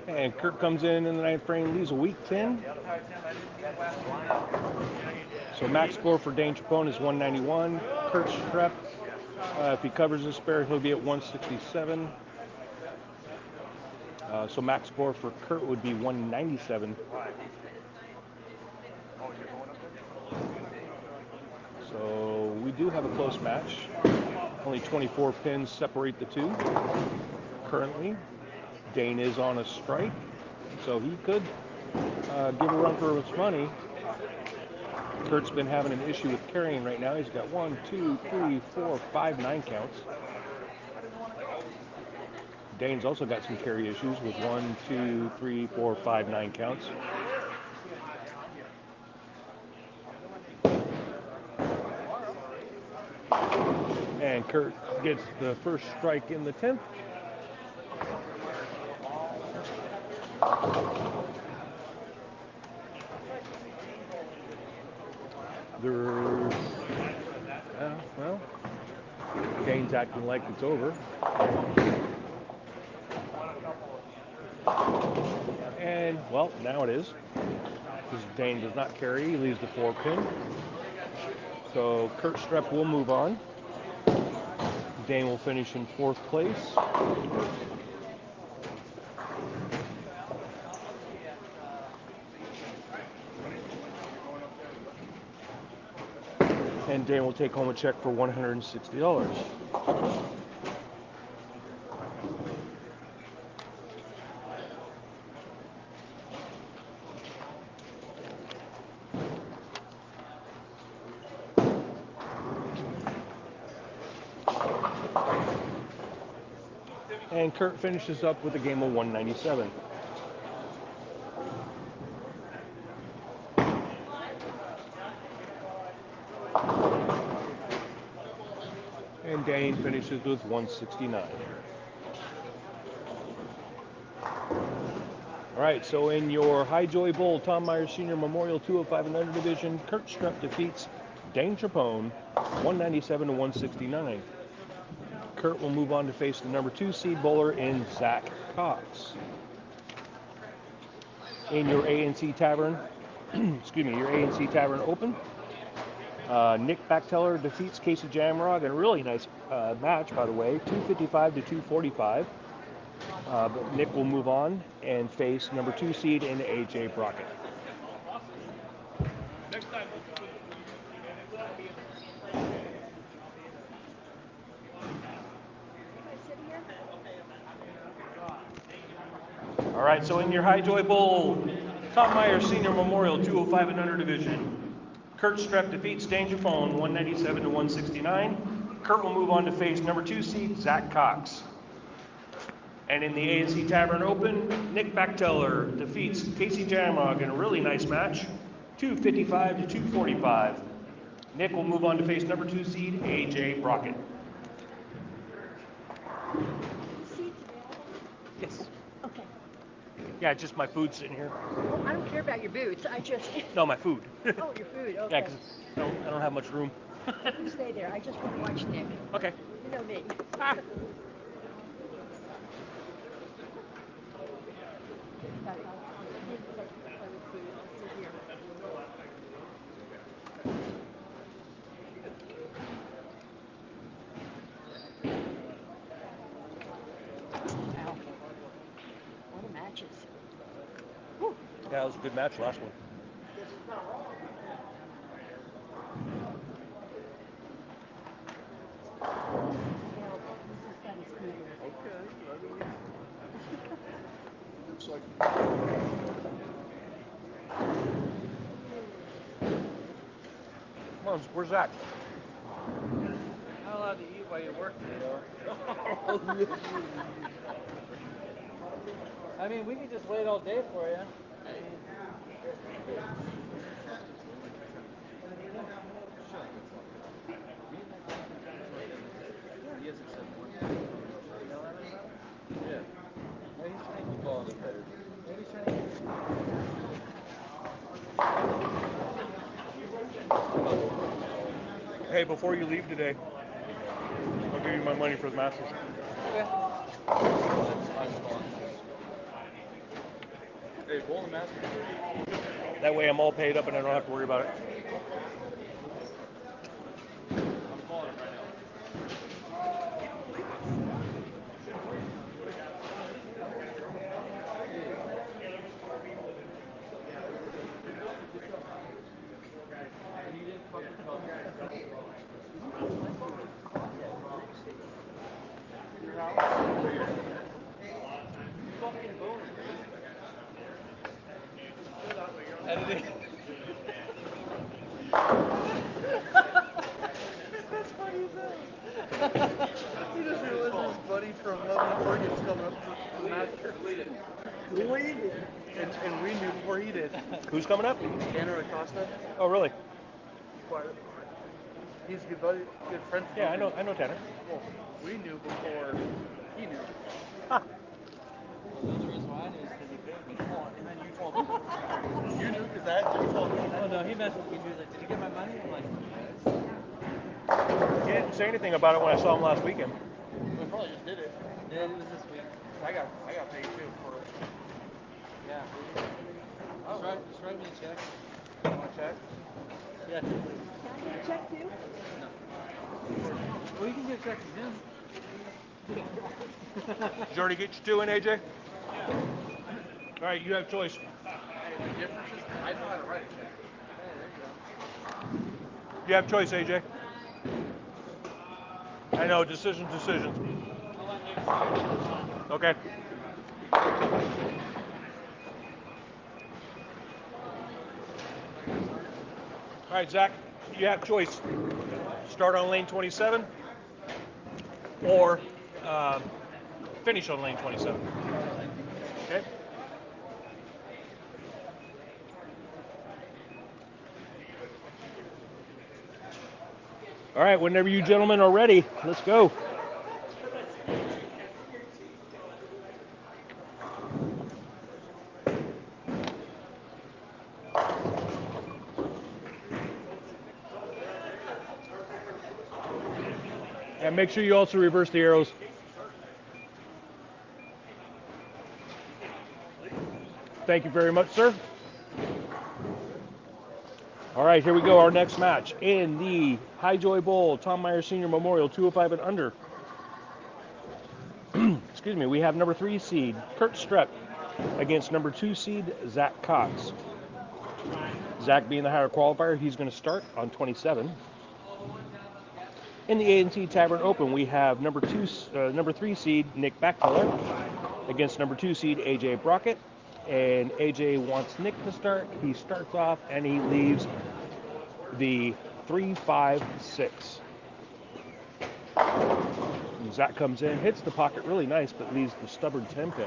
And Kurt comes in the 9th frame, leaves a weak 10. So max score for Dane Trapone is 191. Kurt Strepp, if he covers his spare, he'll be at 167. So max score for Kurt would be 197. So we do have a close match. Only 24 pins separate the two currently. Dane is on a strike, so he could give a run for his money. Kurt's been having an issue with carrying right now. He's got 1, 2, 3, 4, 5, 9 counts. Dane's also got some carry issues with 1, 2, 3, 4, 5, 9 counts. And Kurt gets the first strike in the 10th. Well, Dane's acting like it's over. And, well, now it is. Because Dane does not carry, he leaves the 4-pin. So Kurt Strepp will move on. Dane will finish in 4th place. And Dane will take home a check for $160. And Kurt finishes up with a game of 197. Dane finishes with 169. All right, so in your Highjoy Bowl, Tom Myers Senior Memorial 205 and under division, Kurt Strupp defeats Dane Chapone 197 to 169. Kurt will move on to face the number 2 seed bowler in Zach Cox. In your A&C Tavern, your A&C Tavern Open, Nick Bachteller defeats Casey Jamrog in a really nice match, by the way, 255 to 245. But Nick will move on and face number 2 seed in AJ Brockett. All right, so in your Highjoy Bowl, Tom Myers Senior Memorial 205 and under division, Kurt Strupp defeats Dane Chapone 197 to 169. Kurt will move on to face number 2 seed Zach Cox. And in the A&C Tavern Open, Nick Bachteller defeats Casey Jamrog in a really nice match, 255 to 245. Nick will move on to face number 2 seed AJ Brockett. Seats available? Yes. Okay. Yeah, just my food sitting here. Well, I don't care about your boots. I just. No, my food. Oh, your food. Yeah, Okay. because I don't have much room. You stay there. I just want to watch Nick. Okay. You know me. Ah. Wow. What a matches. Whew. Yeah, that was a good match, last one. Looks like Come on, where's Zach? Not allowed to eat while you work today, though. I mean, we could just wait all day for you. Hey, before you leave today, I'll give you my money for the Masters. Hey, bowl the master. That way I'm all paid up and I don't have to worry about it. I'm calling him right now. Editing. That's funny as hell. He just realized his buddy from Leavenworth, Oregon's coming up to the master. And we knew before he did. Who's coming up? Tanner Acosta. Oh, really? He's a good buddy, good friend. Yeah, I know Tanner. Well, we knew before he knew. Huh. The only reason why I knew is because he paid me. And then you told me. You knew because you told me. Oh no, he messed with me. He was like, "Did you get my money?" I'm like, He didn't say anything about it when I saw him last weekend. "We probably just did it." Yeah, it was this week. I got paid too for it. Yeah. Oh. Just write me a check. You want a check? Yeah. Can I get a check too? Well, you can get a check from him. Did you already get your 2 in, AJ? Yeah. All right, you have choice. The difference is I know how to write a check. Hey, there you go. You have choice, AJ. I know, decisions. Okay. All right, Zach, you have choice. Start on lane 27 or finish on lane 27. Okay. All right, whenever you gentlemen are ready, let's go. And make sure you also reverse the arrows. Thank you very much, sir. All right, here we go. Our next match in the Highjoy Bowl, Tom Myers Senior Memorial, 205 and under. Excuse me. We have number 3 seed Kurt Strepp against number 2 seed Zach Cox. Zach being the higher qualifier, he's going to start on 27. In the A&T Tavern Open, we have number 3 seed Nick Bachteller against number 2 seed AJ Brockett. And AJ wants Nick to start. He starts off and he leaves the 3-5-6. And Zach comes in, hits the pocket really nice, but leaves the stubborn 10 pin.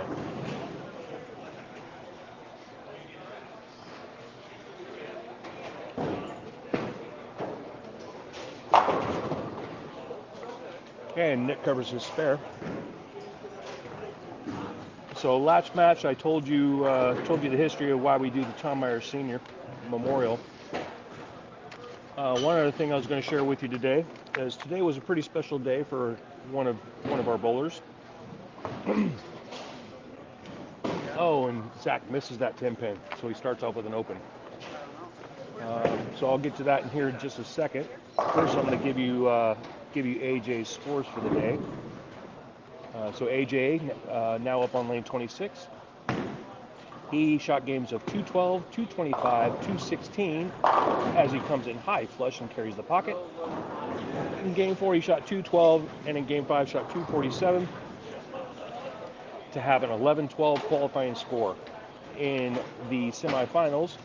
And Nick covers his spare. So last match, I told you the history of why we do the Tom Myers Senior Memorial. One other thing I was going to share with you today is today was a pretty special day for one of our bowlers. Oh, and Zach misses that 10 pin, so he starts off with an open. So I'll get to that in here in just a second. First, I'm going to give you AJ's scores for the day. So AJ, now up on lane 26. He shot games of 212, 225, 216 as he comes in high flush and carries the pocket. In game 4, he shot 212, and in game 5, shot 247 to have an 11-12 qualifying score. In the semifinals,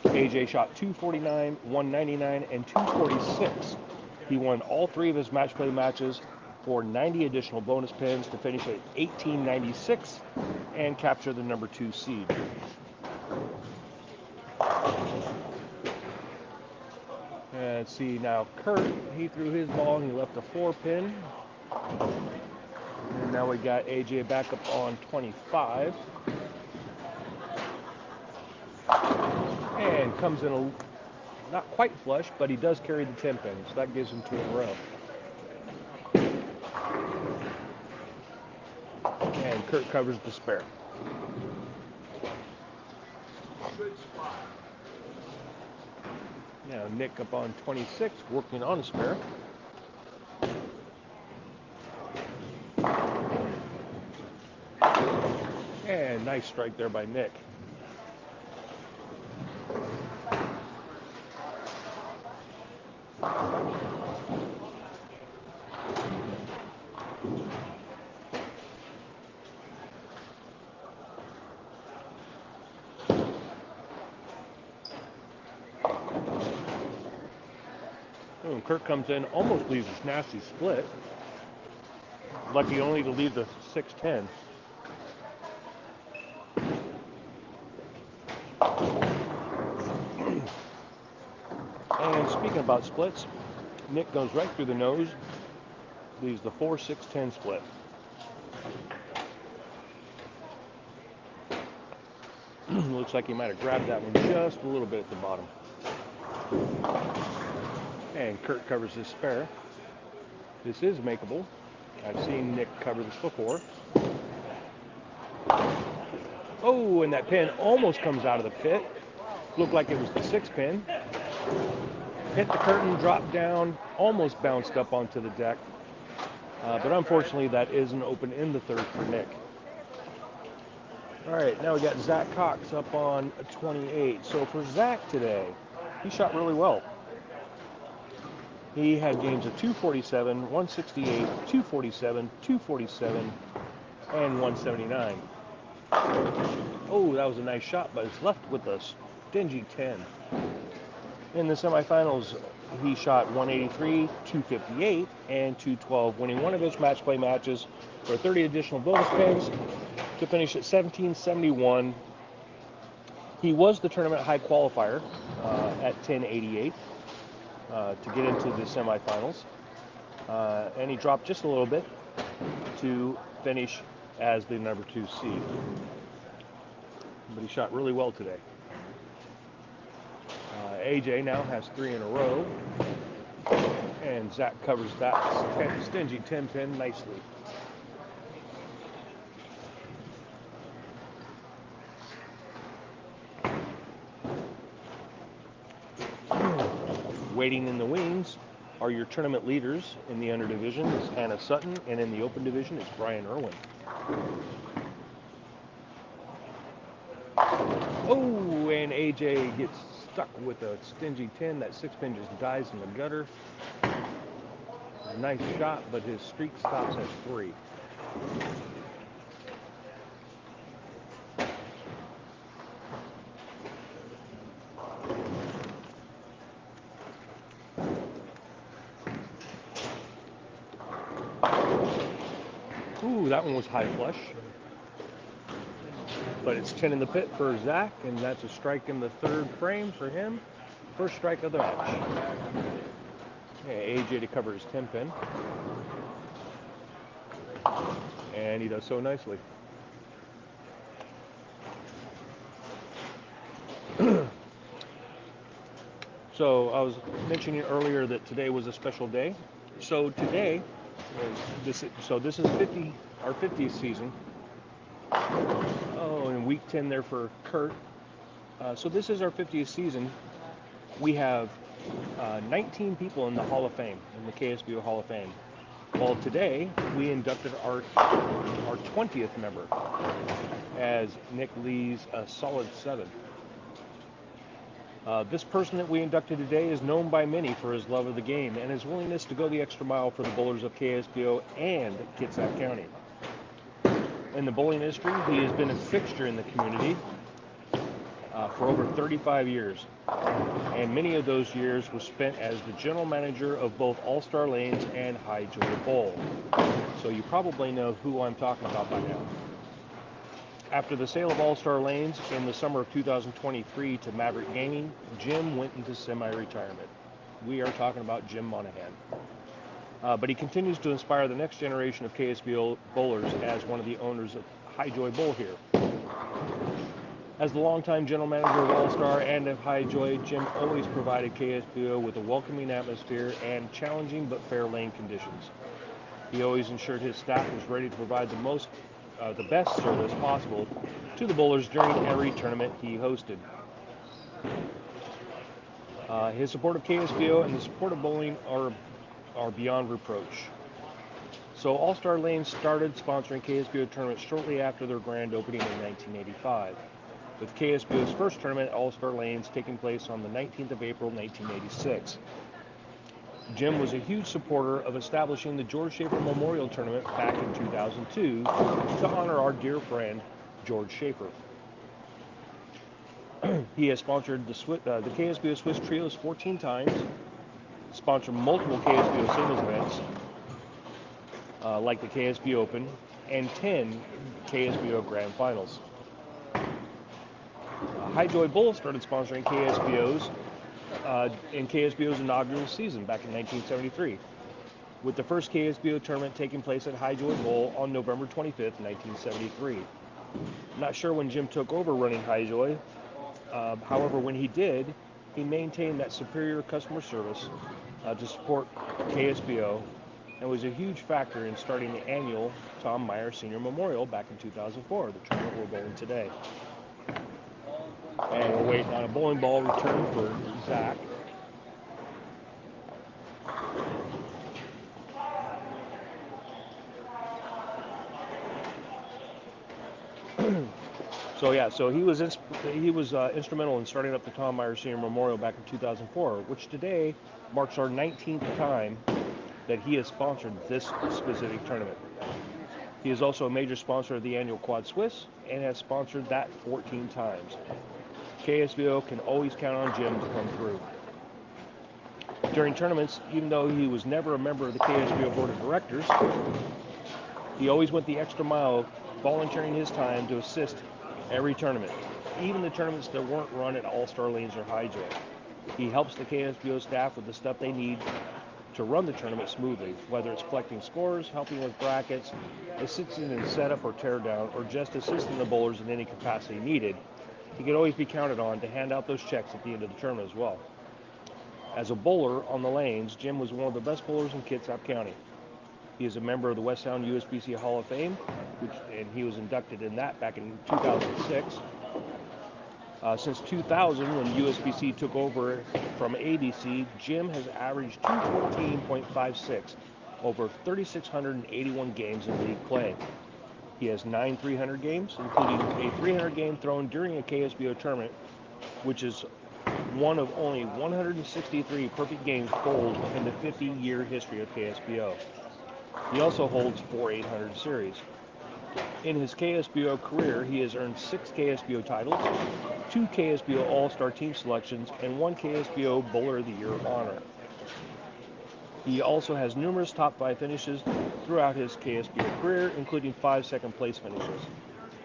AJ shot 249, 199, and 246. He won all 3 of his match play matches for 90 additional bonus pins to finish at 1896 and capture the number 2 seed. And let's see now, Kurt, he threw his ball and he left a 4 pin. And now we got AJ back up on 25. And comes in not quite flush, but he does carry the 10 pin, so that gives him 2 in a row. And Kurt covers the spare. Now Nick up on 26, working on a spare. And nice strike there by Nick. And Kurt comes in, almost leaves this nasty split. Lucky only to leave the 6-10. And speaking about splits, Nick goes right through the nose, leaves the 4-6-10 split. Looks like he might have grabbed that one just a little bit at the bottom. And Kurt covers his spare. This is makeable. I've seen Nick cover this before. Oh, and that pin almost comes out of the pit. Looked like it was the 6 pin. Hit the curtain, dropped down, almost bounced up onto the deck. But unfortunately, that is an open in the 3rd for Nick. All right, now we got Zach Cox up on 28. So for Zach today, he shot really well. He had games of 247, 168, 247, 247, and 179. Oh, that was a nice shot, but it's left with a stingy 10. In the semifinals, he shot 183, 258, and 212, winning one of his match play matches for 30 additional bonus pins to finish at 1771. He was the tournament high qualifier at 1088. to get into the semifinals. And he dropped just a little bit to finish as the number 2 seed. But he shot really well today. AJ now has 3 in a row. And Zach covers that stingy 10 pin nicely. Waiting in the wings are your tournament leaders. In the under division is Hannah Sutton, and in the open division is Brian Irwin. Oh, and AJ gets stuck with a stingy 10. That 6-pin just dies in the gutter. Nice shot, but his streak stops at 3. Ooh, that one was high flush. But it's 10 in the pit for Zach, and that's a strike in the 3rd frame for him. First strike of the match. AJ to cover his 10 pin. And he does so nicely. So I was mentioning earlier that today was a special day. So today, this is our 50th season. Oh, and week 10 there for Kurt. So this is our 50th season. We have 19 people in the Hall of Fame, in the KSBO Hall of Fame. Well, today we inducted our 20th member, as Nick Lee's a solid 7. This person that we inducted today is known by many for his love of the game and his willingness to go the extra mile for the bowlers of KSBO and Kitsap County. In the bowling industry, he has been a fixture in the community for over 35 years, and many of those years were spent as the general manager of both All-Star Lanes and High Joy Bowl. So you probably know who I'm talking about by now. After the sale of All-Star Lanes in the summer of 2023 to Maverick Gaming, Jim went into semi-retirement. We are talking about Jim Monahan. But he continues to inspire the next generation of KSBO bowlers as one of the owners of High Joy Bowl here. As the longtime general manager of All-Star and of High Joy, Jim always provided KSBO with a welcoming atmosphere and challenging but fair lane conditions. He always ensured his staff was ready to provide the best service possible to the bowlers during every tournament he hosted. His support of KSBO and the support of bowling are beyond reproach. So All-Star Lanes started sponsoring KSBO tournaments shortly after their grand opening in 1985, with KSBO's first tournament at All-Star Lanes taking place on the 19th of April, 1986. Jim was a huge supporter of establishing the George Schaefer Memorial Tournament back in 2002 to honor our dear friend, George Schaefer. He has sponsored the KSBO Swiss Trios 14 times, sponsored multiple KSBO singles events, like the KSB Open, and 10 KSBO Grand Finals. High Joy Bowl started sponsoring KSBO's in KSBO's inaugural season back in 1973, with the first KSBO tournament taking place at High Joy Bowl on November 25th, 1973. Not sure when Jim took over running High Joy. However, when he did, he maintained that superior customer service to support KSBO and was a huge factor in starting the annual Tom Meyer Senior Memorial back in 2004, the tournament we're bowling today. And we're waiting on a bowling ball return for Zach. So he was instrumental in starting up the Tom Meyer Senior Memorial back in 2004, which today marks our 19th time that he has sponsored this specific tournament. He is also a major sponsor of the annual Quad Swiss and has sponsored that 14 times. KSBO can always count on Jim to come through. During tournaments, even though he was never a member of the KSBO Board of Directors, he always went the extra mile, volunteering his time to assist every tournament, even the tournaments that weren't run at All-Star Lanes or High Joy. He helps the KSBO staff with the stuff they need to run the tournament smoothly, whether it's collecting scores, helping with brackets, assisting in setup or teardown, or just assisting the bowlers in any capacity needed. He can always be counted on to hand out those checks at the end of the tournament as well. As a bowler on the lanes, Jim was one of the best bowlers in Kitsap County. He is a member of the West Sound USBC Hall of Fame, and he was inducted in that back in 2006. Since 2000, when USBC took over from ABC, Jim has averaged 214.56 over 3,681 games in league play. He has 9 300 games, including a 300 game thrown during a KSBO tournament, which is one of only 163 perfect games bowled in the 50-year history of KSBO. He also holds 4 800 series. In his KSBO career, he has earned 6 KSBO titles, 2 KSBO All-Star Team selections, and 1 KSBO Bowler of the Year honor. He also has numerous top 5 finishes throughout his KSBO career, including 5 second-place finishes.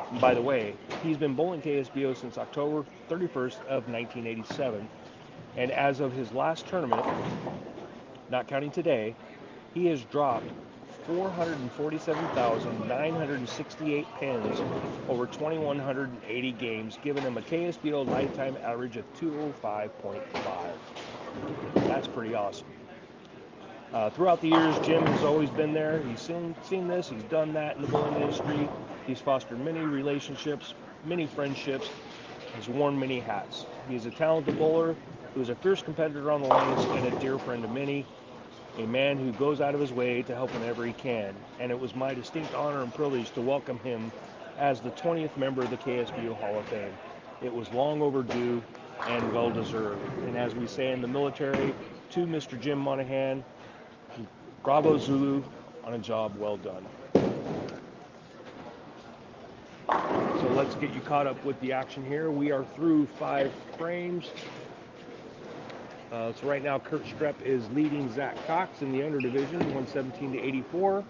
And by the way, he's been bowling KSBO since October 31st of 1987, and as of his last tournament, not counting today, he has dropped 447,968 pins over 2,180 games, giving him a KSBO lifetime average of 205.5. That's pretty awesome. Throughout the years, Jim has always been there. He's seen this, he's done that in the bowling industry. He's fostered many relationships, many friendships, has worn many hats. He is a talented bowler who is a fierce competitor on the lanes and a dear friend to many. A man who goes out of his way to help whenever he can, and it was my distinct honor and privilege to welcome him as the 20th member of the KSBO Hall of Fame. It was long overdue and well deserved. And as we say in the military, to Mr. Jim Monahan, bravo Zulu on a job well done. So let's get you caught up with the action here. We are through 5 frames. So right now, Kurt Strepp is leading Zach Cox in the under division, 117 to 84.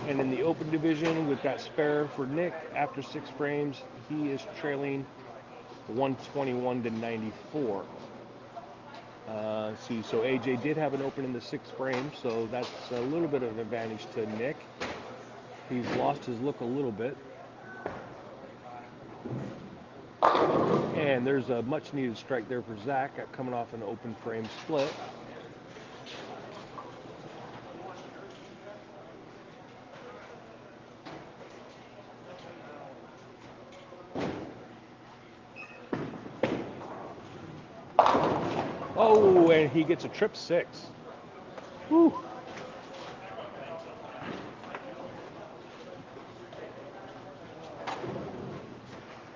And in the open division, with that spare for Nick, after 6 frames, he is trailing 121 to 94. See, so AJ did have an open in the 6th frame, so that's a little bit of an advantage to Nick. He's lost his look a little bit. And there's a much needed strike there for Zach, coming off an open frame split. Oh, and he gets a trip 6. Whew.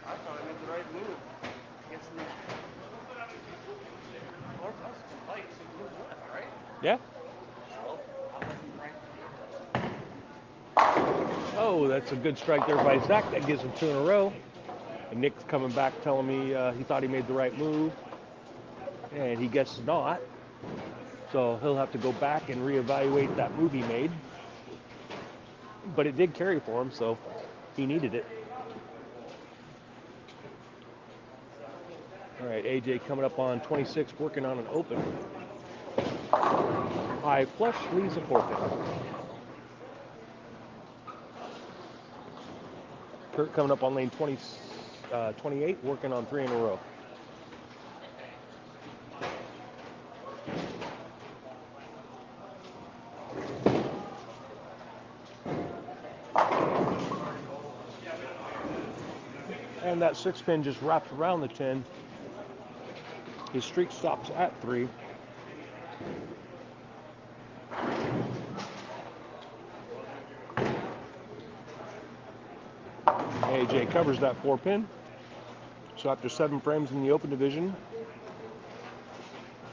I thought I made the right move. Against the North West light, so you move left, right? Yeah. Oh, that's a good strike there by Zach. That gives him 2 in a row. And Nick's coming back telling me he thought he made the right move. And he guesses not. So he'll have to go back and reevaluate that move he made. But it did carry for him, so he needed it. All right, AJ coming up on 26, working on an open. High flush leaves a 4 pin. Kurt coming up on lane 28, working on 3 in a row. And that 6 pin just wraps around the 10. His streak stops at 3. AJ covers that 4 pin. So after 7 frames in the open division,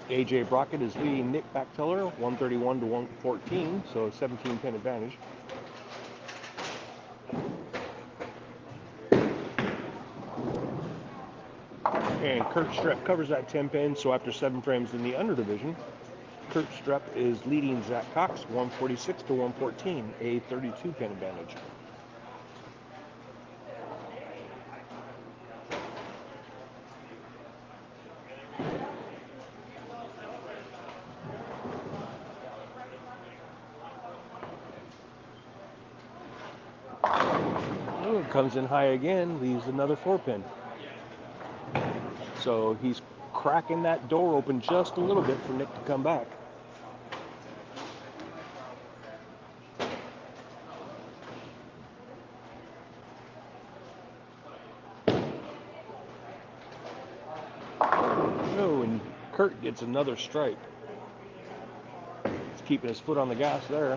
AJ Brockett is leading Nick Bachteller 131 to 114, so a 17 pin advantage. And Kurt Strepp covers that 10 pin, so after 7 frames in the under division, Kurt Strepp is leading Zach Cox 146 to 114, a 32 pin advantage. Oh, comes in high again, leaves another 4-pin. So he's cracking that door open just a little bit for Nick to come back. Oh, and Kurt gets another strike. He's keeping his foot on the gas there.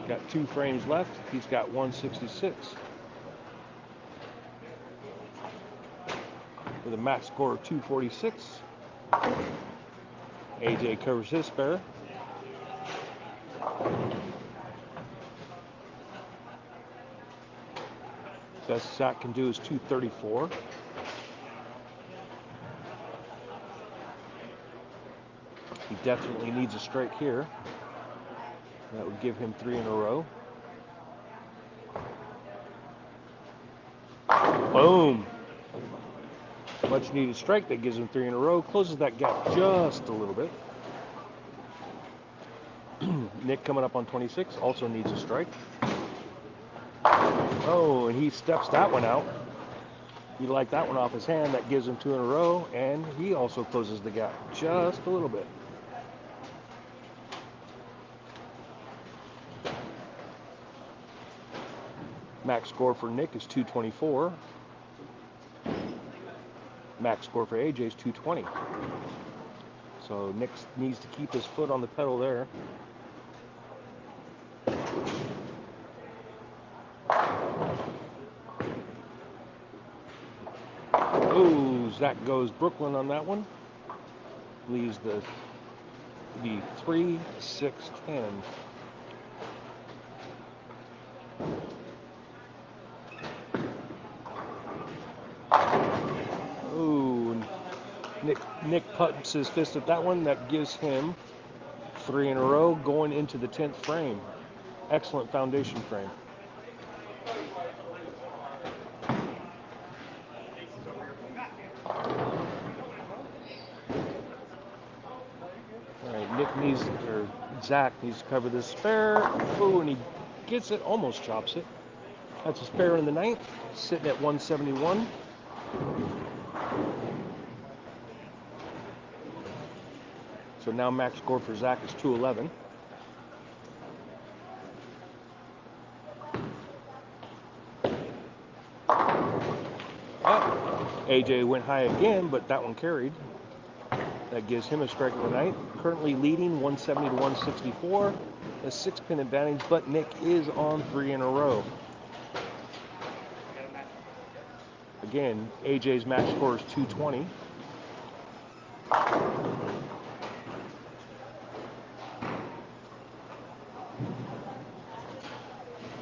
Got 2 frames left. He's got 166. With a max score of 246. AJ covers his spare. Best Zach can do is 234. He definitely needs a strike here. That would give him 3 in a row. Boom! Much needed strike that gives him 3 in a row. Closes that gap just a little bit. Nick coming up on 26 also needs a strike. Oh, and he steps that one out. You like that one off his hand. That gives him 2 in a row, and he also closes the gap just a little bit. Max score for Nick is 224. Max score for AJ is 220. So Nick needs to keep his foot on the pedal there. Oh, Zach goes Brooklyn on that one. Leaves the 3, 6, 10. Ooh, Nick puts his fist at that one. That gives him 3 in a row going into the 10th frame. Excellent foundation frame. All right, Zach needs to cover this spare. Ooh, and he gets it, almost chops it. That's a spare in the 9th, sitting at 171. So now max score for Zach is 211. AJ went high again, but that one carried. That gives him a strike of the night. Currently leading 170 to 164. A 6-pin advantage, but Nick is on 3 in a row. Again, AJ's max score is 220.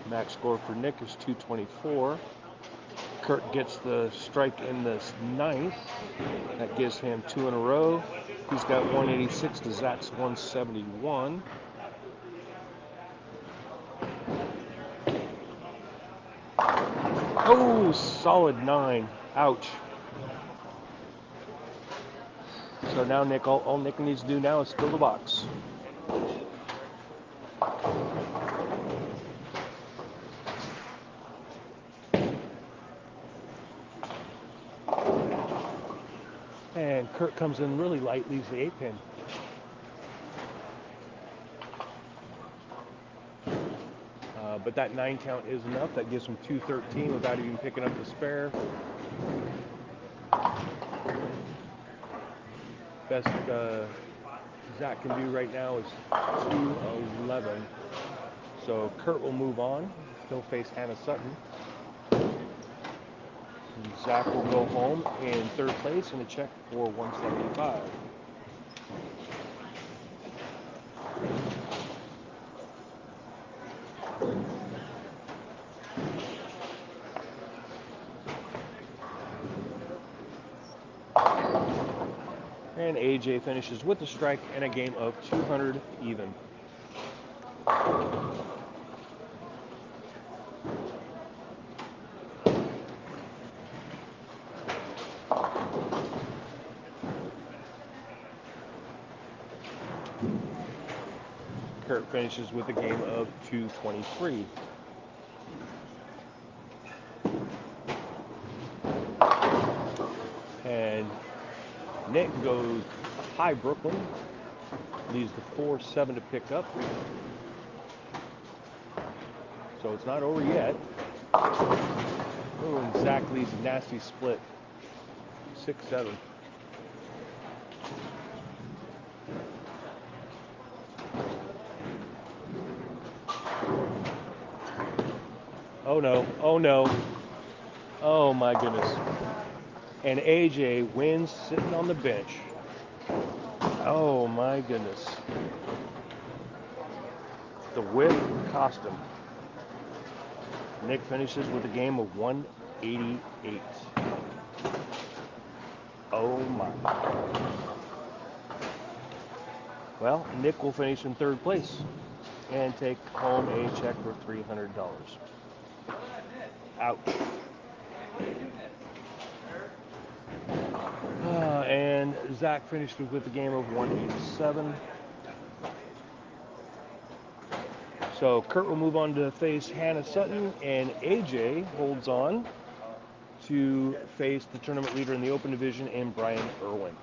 Max score for Nick is 224. Kurt gets the strike in the 9th. That gives him 2 in a row. He's got 186 to Zach's 171. Oh, solid 9. Ouch. So now Nick, all Nick needs to do now is fill the box. And Kurt comes in really light, leaves the 8-pin. But that 9 count is enough. That gives him 213 without even picking up the spare. Best Zach can do right now is 211. So Kurt will move on. He'll face Hannah Sutton. And Zach will go home in 3rd place and a check for 175. And AJ finishes with a strike and a game of 200 even. Kurt finishes with a game of 223. Nick goes high Brooklyn. Leaves the 4-7 to pick up. So it's not over yet. Oh, and Zach leads a nasty split. 6-7. Oh no, oh no. Oh my goodness. And AJ wins sitting on the bench. Oh my goodness. The whip cost him. Nick finishes with a game of 188. Oh my. Well, Nick will finish in third place and take home a check for $300. Ouch. And Zach finished with a game of 187. So Kurt will move on to face Hannah Sutton, and AJ holds on to face the tournament leader in the open division, and Brian Irwin.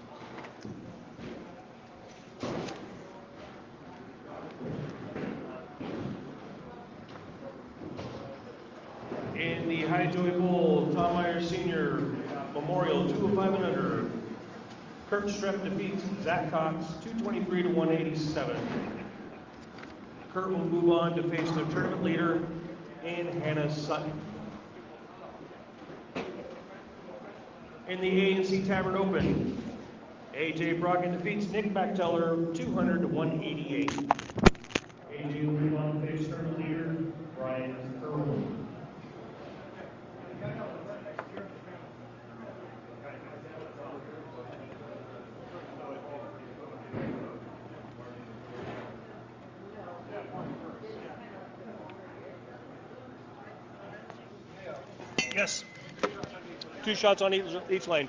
In the High Joey Bowl, Tom Myers Sr. Memorial 205 and under. Kurt Strepp defeats Zach Cox 223 to 187. Kurt will move on to face the tournament leader in Hannah Sutton. In the ANC Tavern Open, AJ Brogan defeats Nick Bachteller 200 to 188. AJ will move on to face tournament leader Brian Irwin. Yes. 2 shots on each lane.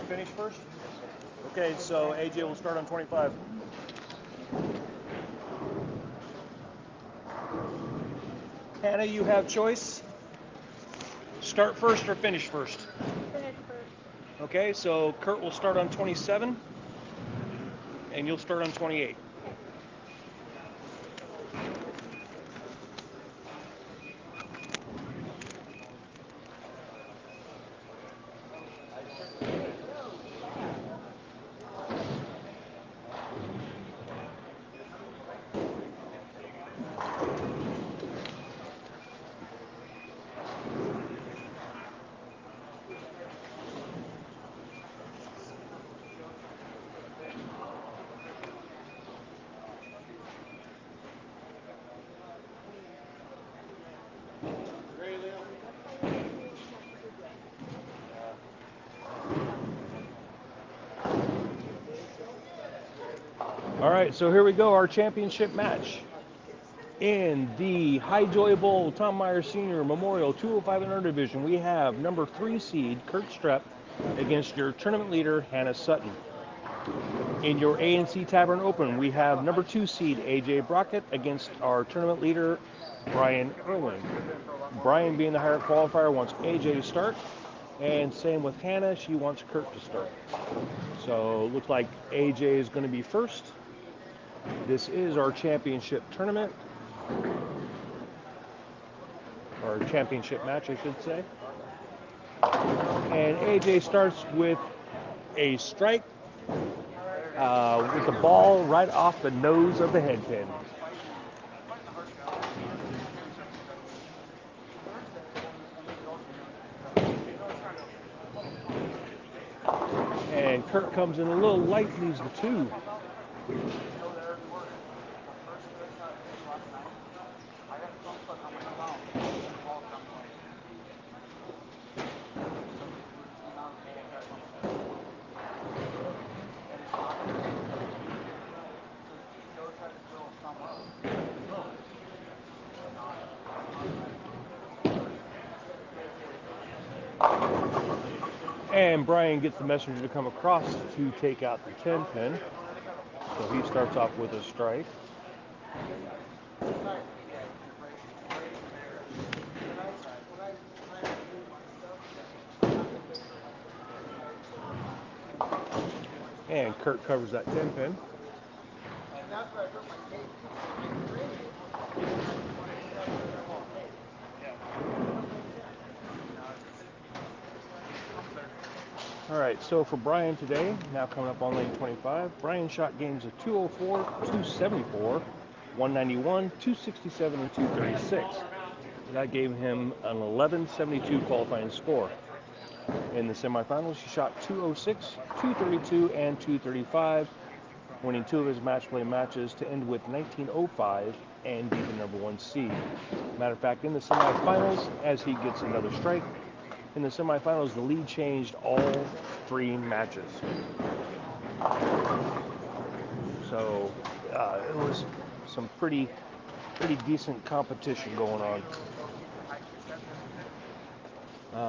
Finish first? Okay, so AJ will start on 25. Hannah, you have choice. Start first or finish first? Finish first. Okay, so Kurt will start on 27, and you'll start on 28. All right, so here we go, our championship match. In the High Joy Bowl Tom Myers Senior Memorial 205 and under division, we have number 3 seed Kurt Strepp against your tournament leader Hannah Sutton. In your A&C Tavern Open, we have number 2 seed AJ Brockett against our tournament leader Brian Irwin. Brian, being the higher qualifier, wants AJ to start, and same with Hannah, she wants Kurt to start. So looks like AJ is going to be first. This is our championship tournament, or championship match, I should say. And AJ starts with a strike with the ball right off the nose of the head pin. And Kurt comes in a little light, leaves the 2. And Brian gets the messenger to come across to take out the 10 pin. So he starts off with a strike. And Kurt covers that 10 pin. All right, so for Brian today, now coming up on lane 25, Brian shot games of 204, 274, 191, 267, and 236. That gave him an 1172 qualifying score. In the semifinals, he shot 206, 232, and 235, winning 2 of his match play matches to end with 1905 and be the number 1 seed. Matter of fact, in the semifinals, as he gets another strike, in the semifinals, the lead changed all 3 matches. So it was some pretty decent competition going on.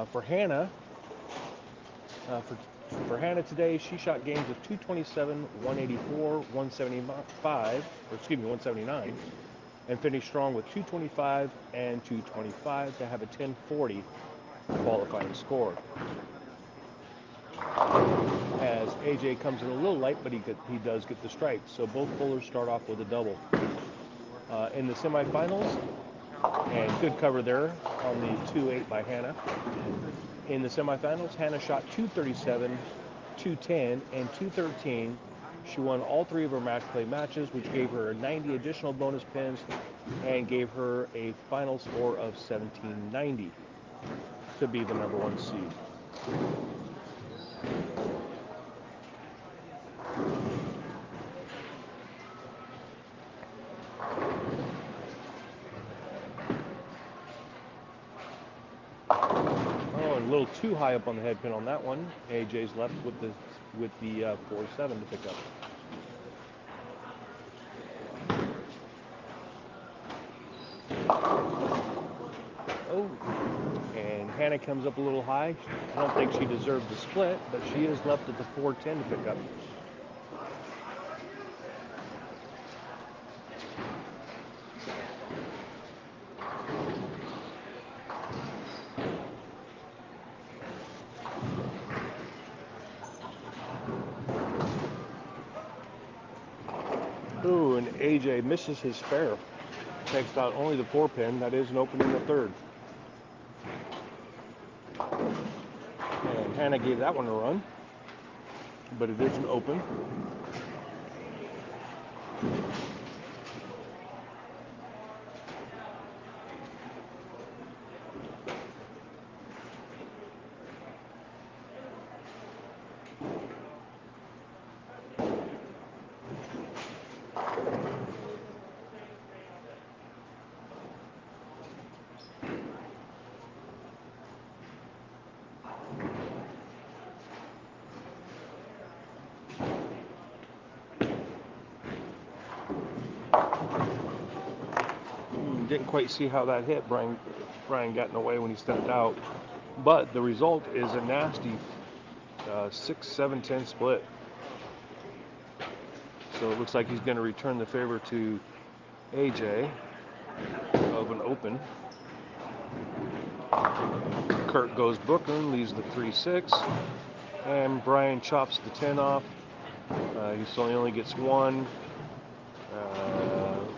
For Hannah, for Hannah today, she shot games of 227, 184, 179, and finished strong with 225 and 225 to have a 1040 qualifying score. As AJ comes in a little light, but he does get the strike. So both bowlers start off with a double. In the semifinals, and good cover there on the 2-8 by Hannah. In the semifinals, Hannah shot 237, 210, and 213. She won all 3 of her match play matches, which gave her 90 additional bonus pins and gave her a final score of 1790 to be the number 1 seed. Oh, and a little too high up on the head pin on that one. AJ's left with the 4-7 to pick up. Oh, and Hannah comes up a little high. I don't think she deserved the split, but she is left at the 4-10 to pick up. AJ misses his spare. Takes out only the 4-pin. That is an open in the third. And Hannah gave that one a run, but it is an open. Didn't quite see how that hit. Brian got in the way when he stepped out. But the result is a nasty 6-7-10 split. So it looks like he's going to return the favor to AJ of an open. Kurt goes Brooklyn, leaves the 3-6. And Brian chops the 10 off. He only gets one.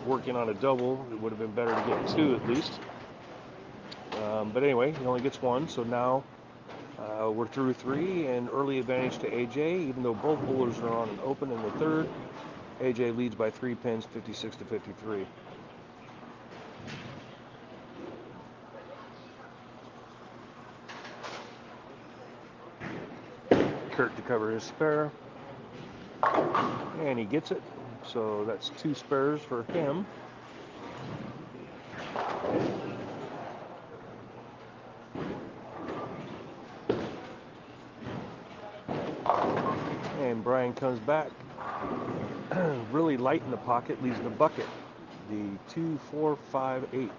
Working on a double, it would have been better to get two at least. But anyway, he only gets one, so now we're through three, and early advantage to AJ, even though both bowlers are on an open in the third. AJ leads by 3 pins, 56 to 53. Kurt to cover his spare, and he gets it. So that's 2 spares for him. And Brian comes back really light in the pocket, leaves the bucket. The 2, 4, 5, 8.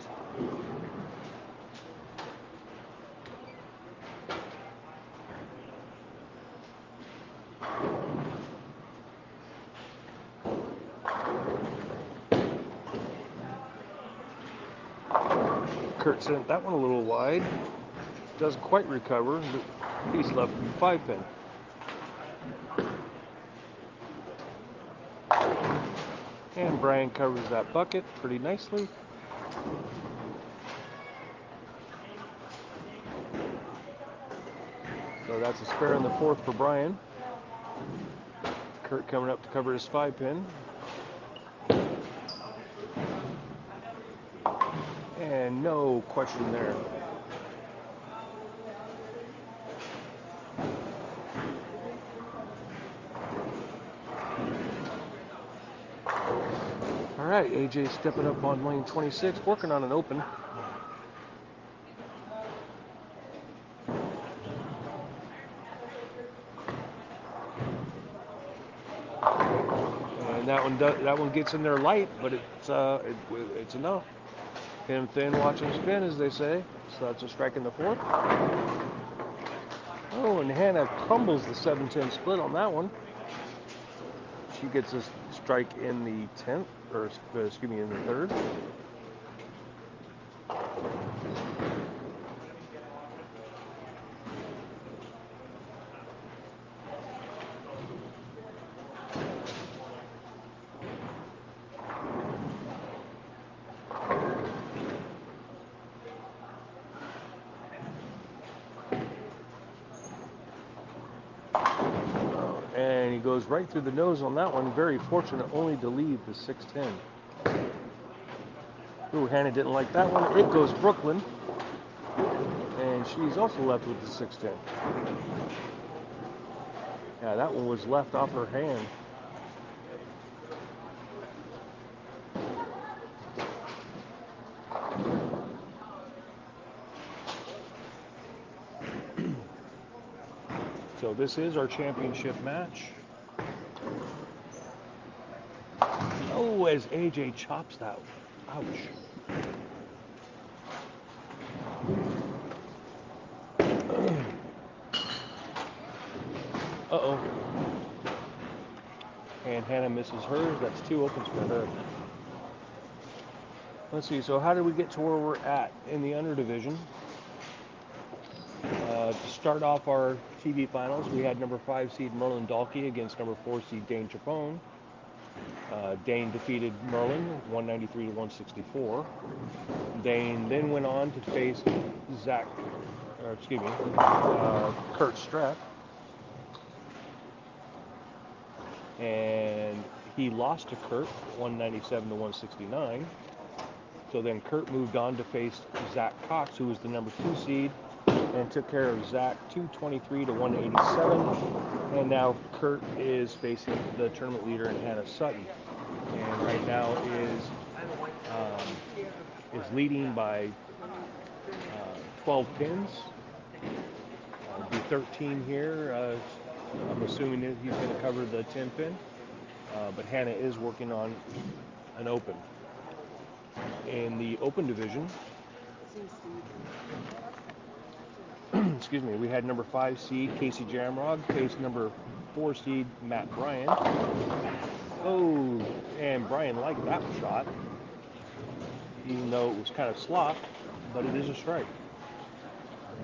Kurt sent that one a little wide. Doesn't quite recover. He's left 5-pin. And Brian covers that bucket pretty nicely. So that's a spare in the fourth for Brian. Kurt coming up to cover his 5-pin. And no question there. All right, AJ stepping up on lane 26, working on an open. And that one gets in there light, but it's enough. Him thin, watch him spin, as they say. So that's a strike in the fourth. Oh, and Hannah crumbles the 7-10 split on that one. She gets a strike in the 10th, or excuse me, in the third. And he goes right through the nose on that one. Very fortunate only to leave the 6-10. Ooh, Hannah didn't like that one. It goes Brooklyn. And she's also left with the 6-10. Yeah, that one was left off her hand. So this is our championship match. Oh, as AJ chops that. Ouch. Uh-oh. And Hannah misses hers. That's 2 opens for her. Let's see, so how did we get to where we're at in the under division? To start off our TV finals, we had number 5 seed Merlin Dalkey against number 4 seed Dane Chapone. Dane defeated Merlin 193 to 164. Dane then went on to face Kurt Strepp, and he lost to Kurt 197 to 169. So then Kurt moved on to face Zach Cox, who was the number 2 seed, and took care of Zach 223 to 187. And now Kurt is facing the tournament leader in Hannah Sutton, and right now is leading by 12 pins. Be 13 here. I'm assuming that he's going to cover the 10 pin, but Hannah is working on an open. In the open division, excuse me, we had number 5 seed Casey Jamrog face number 4 seed Matt Bryan. Oh, and Bryan liked that shot, even though it was kind of slop, but it is a strike.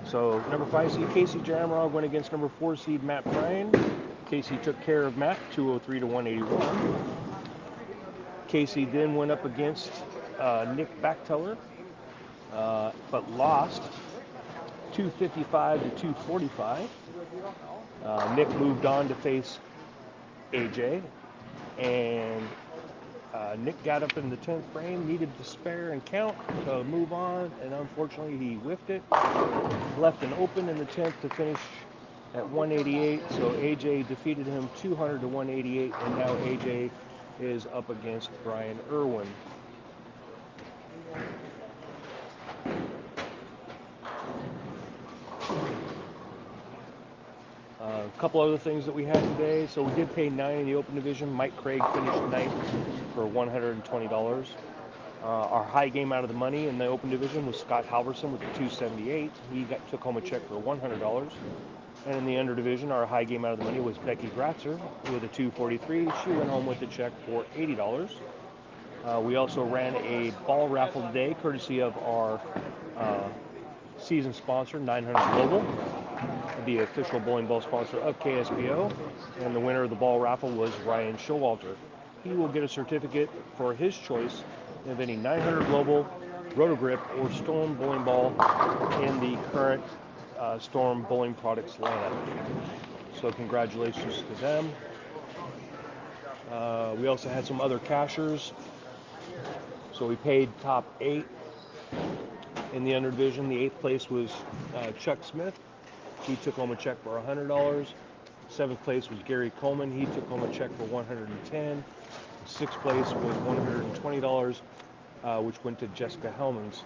So number 5 seed Casey Jamrog went against number 4 seed Matt Bryan. Casey took care of Matt 203 to 181. Casey then went up against Nick Bachteller, but lost 255 to 245. Nick moved on to face AJ, and Nick got up in the 10th frame, needed to spare and count to move on, and unfortunately he whiffed it. Left an open in the 10th to finish at 188, so AJ defeated him 200 to 188, and now AJ is up against Brian Irwin. A couple other things that we had today. So we did pay 9 in the open division. Mike Craig finished 9th for $120. Our high game out of the money in the open division was Scott Halverson with the 278. He took home a check for $100. And in the under division, our high game out of the money was Becky Gratzer with a 243. She went home with a check for $80. We also ran a ball raffle today, courtesy of our season sponsor, 900 Global, the official bowling ball sponsor of KSBO, and the winner of the ball raffle was Ryan Showalter. He will get a certificate for his choice of any 900 Global, Rotogrip, or Storm bowling ball in the current Storm bowling products lineup. So congratulations to them. We also had some other cashers. So we paid top 8 in the under division. The 8th place was Chuck Smith. He took home a check for $100. 7th place was Gary Coleman. He took home a check for $110. 6th place was $120, which went to Jessica Hellmans.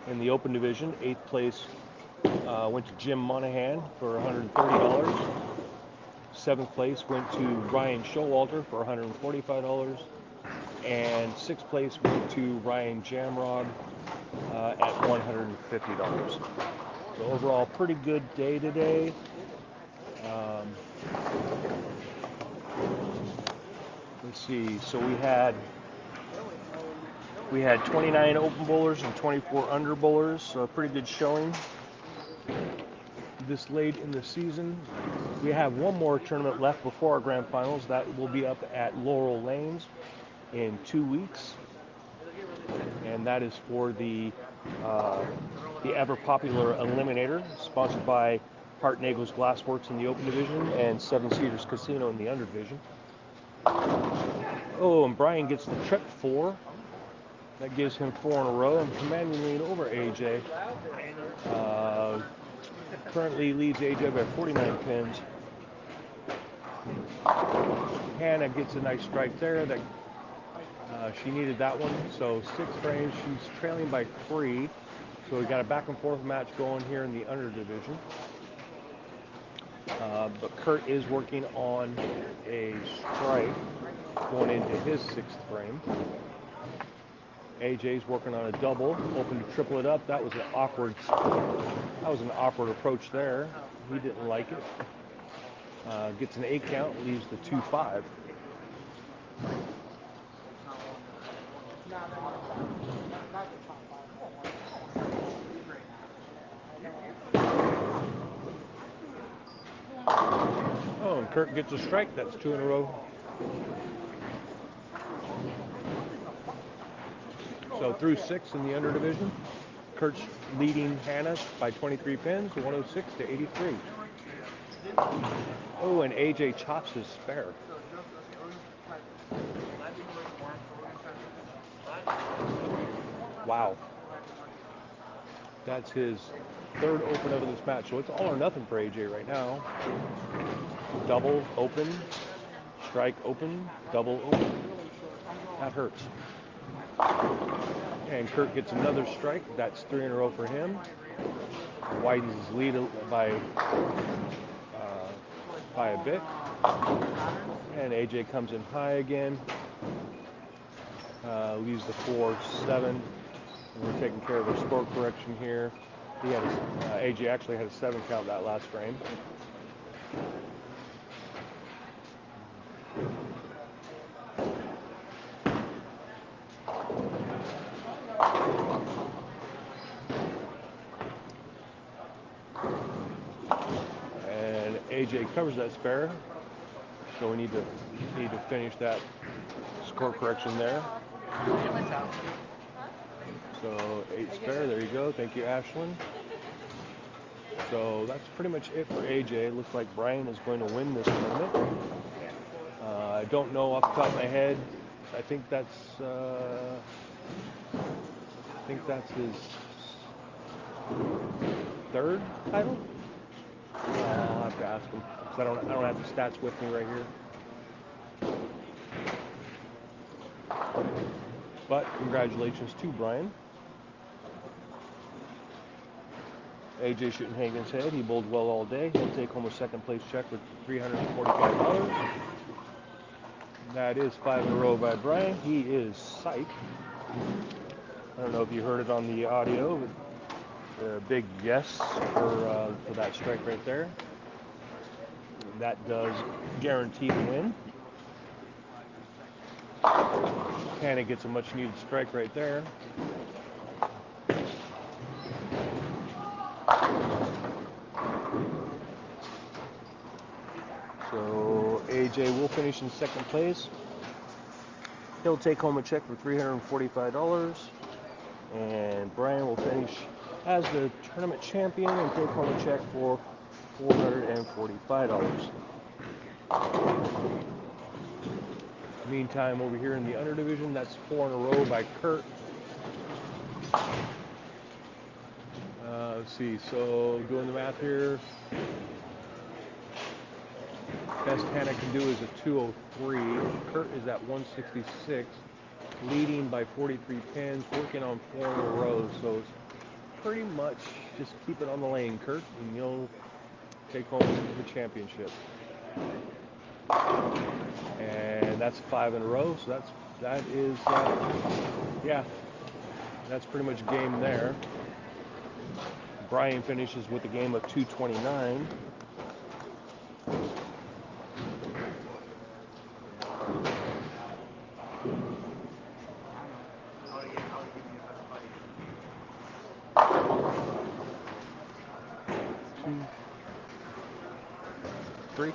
In the open division, 8th place went to Jim Monahan for $130. 7th place went to Ryan Showalter for $145. And 6th place went to Ryan Jamrog at $150. So overall, pretty good day today. Let's see. So we had 29 open bowlers and 24 under bowlers. So a pretty good showing this late in the season. We have one more tournament left before our grand finals. That will be up at Laurel Lanes in 2 weeks, and that is for the ever popular Eliminator, sponsored by Hart Nagel's Glassworks in the open division and Seven Cedars Casino in the under division. Oh, and Brian gets the trip 4. That gives him 4 in a row, and commanding lead over AJ. Currently leads AJ by 49 pins. Hannah gets a nice strike there. That she needed that one. So 6 frames. She's trailing by 3. So we got a back and forth match going here in the under division. But Kurt is working on a strike going into his 6th frame. AJ's working on a double, hoping to triple it up. That was an awkward approach there. He didn't like it. Gets an 8 count, leaves the 2-5. Oh, and Kurt gets a strike. That's 2 in a row. So through 6 in the under division, Kurt's leading Hannah by 23 pins, 106 to 83. Oh, and AJ chops his spare. Wow. That's his third open of this match. So it's all or nothing for AJ right now. Double open, strike open, double open. That hurts. And Kurt gets another strike. That's 3 in a row for him. Widens his lead by a bit. And AJ comes in high again. Leaves the 4-7. And we're taking care of a score correction here. He had AJ actually had a 7 count that last frame. And AJ covers that spare. So we need to finish that score correction there. So 8 spare, there you go. Thank you, Ashlyn. So that's pretty much it for AJ. Looks like Brian is going to win this tournament. I don't know off the top of my head. I think that's his third title. I'll have to ask him because I don't have the stats with me right here. But congratulations to Brian. AJ shouldn't hang his head. He bowled well all day. He'll take home a second place check with $345. That is 5 in a row by Brian. He is psyched. I don't know if you heard it on the audio, but a big yes for that strike right there. That does guarantee the win. Hannah gets a much needed strike right there. So AJ will finish in second place. He'll take home a check for $345. And Brian will finish as the tournament champion and take home a check for $445. Meantime, over here in the under division, that's 4 in a row by Kurt. Let's see, so doing the math here. Best Hannah can do is a 203. Kurt is at 166, leading by 43 pins, working on 4 in a row. So it's pretty much just keep it on the lane, Kurt, and you'll take home the championship. And that's 5 in a row. So that's pretty much game there. Brian finishes with a game of 229. Three.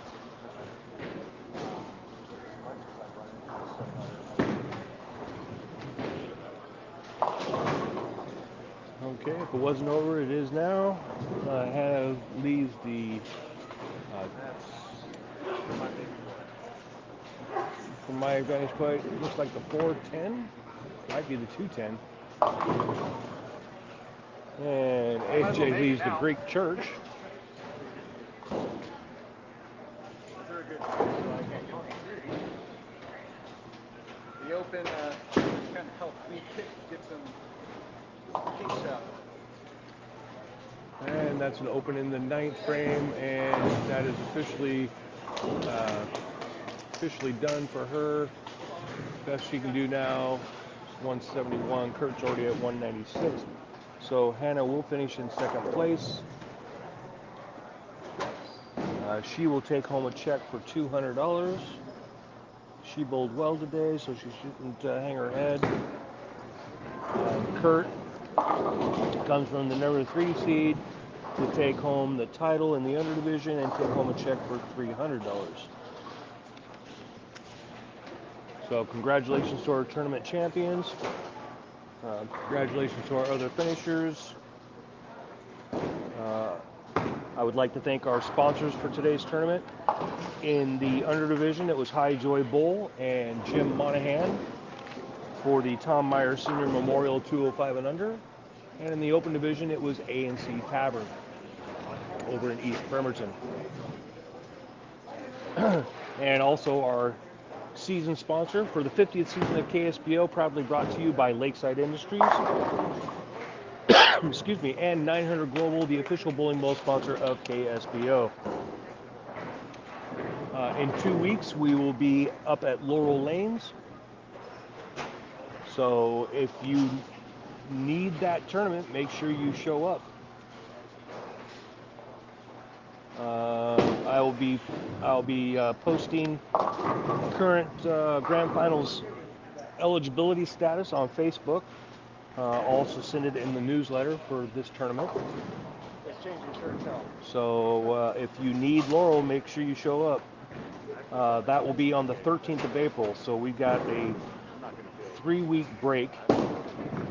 Okay, if it wasn't over, it is now. Hannah leaves the, from my vantage point, it looks like the 410, might be the 210. And AJ leaves the Greek church. The open kind of helped me get some kicks out. And that's an open in the 9th frame, and that is officially done for her. Best she can do now is 171. Kurt's already at 196. So Hannah will finish in second place. She will take home a check for $200. She bowled well today, so she shouldn't hang her head. Kurt comes from the number 3 seed to take home the title in the under division and take home a check for $300. So congratulations to our tournament champions. Congratulations to our other finishers. I would like to thank our sponsors for today's tournament. In the under division, it was High Joy Bowl and Jim Monahan for the Tom Meyer Senior Memorial 205 and under. And in the open division, it was A&C Tavern over in East Bremerton. And also our season sponsor for the 50th season of KSBO, proudly brought to you by Lakeside Industries. Excuse me, and 900 Global, the official bowling ball sponsor of KSBO. In 2 weeks, we will be up at Laurel Lanes. So if you need that tournament, make sure you show up. I'll be posting current Grand Finals eligibility status on Facebook. I'll also send it in the newsletter for this tournament. It's changing shirts out. So if you need Laurel, make sure you show up. That will be on the 13th of April. So we've got a 3-week break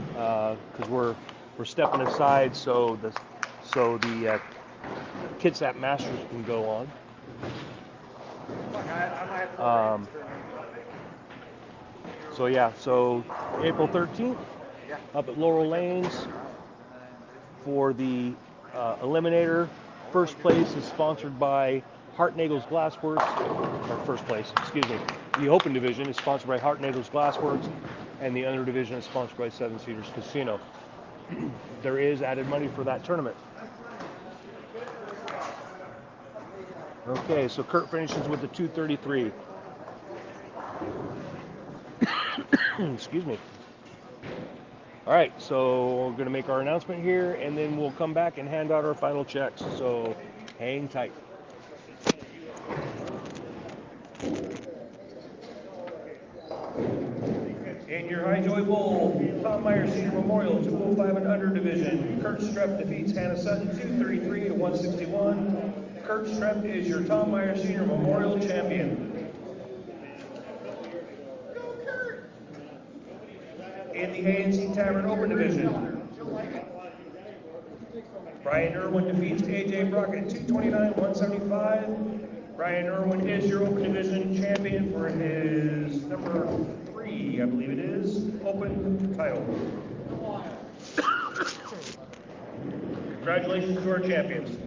because we're stepping aside so the Kitsap Masters can go on. So yeah, so April 13th, up at Laurel Lanes for the Eliminator. First place is sponsored by Hartnagel's Glassworks, or first place, excuse me. The Open Division is sponsored by Hartnagel's Glassworks, and the Under Division is sponsored by Seven Cedars Casino. There is added money for that tournament. Okay, so Kurt finishes with the 233. Excuse me. All right, so we're going to make our announcement here, and then we'll come back and hand out our final checks. So hang tight. In your High Joy Bowl, Tom Meyer Senior Memorial 205 and under division, Kurt Strepp defeats Hannah Sutton 233 to 161. Kurt Strepp is your Tom Meyer Senior Memorial champion. In the A&C Tavern Open Division, Brian Irwin defeats AJ Brockett 229-175. Brian Irwin is your Open Division champion for his number 3, I believe it is, Open title. Congratulations to our champions.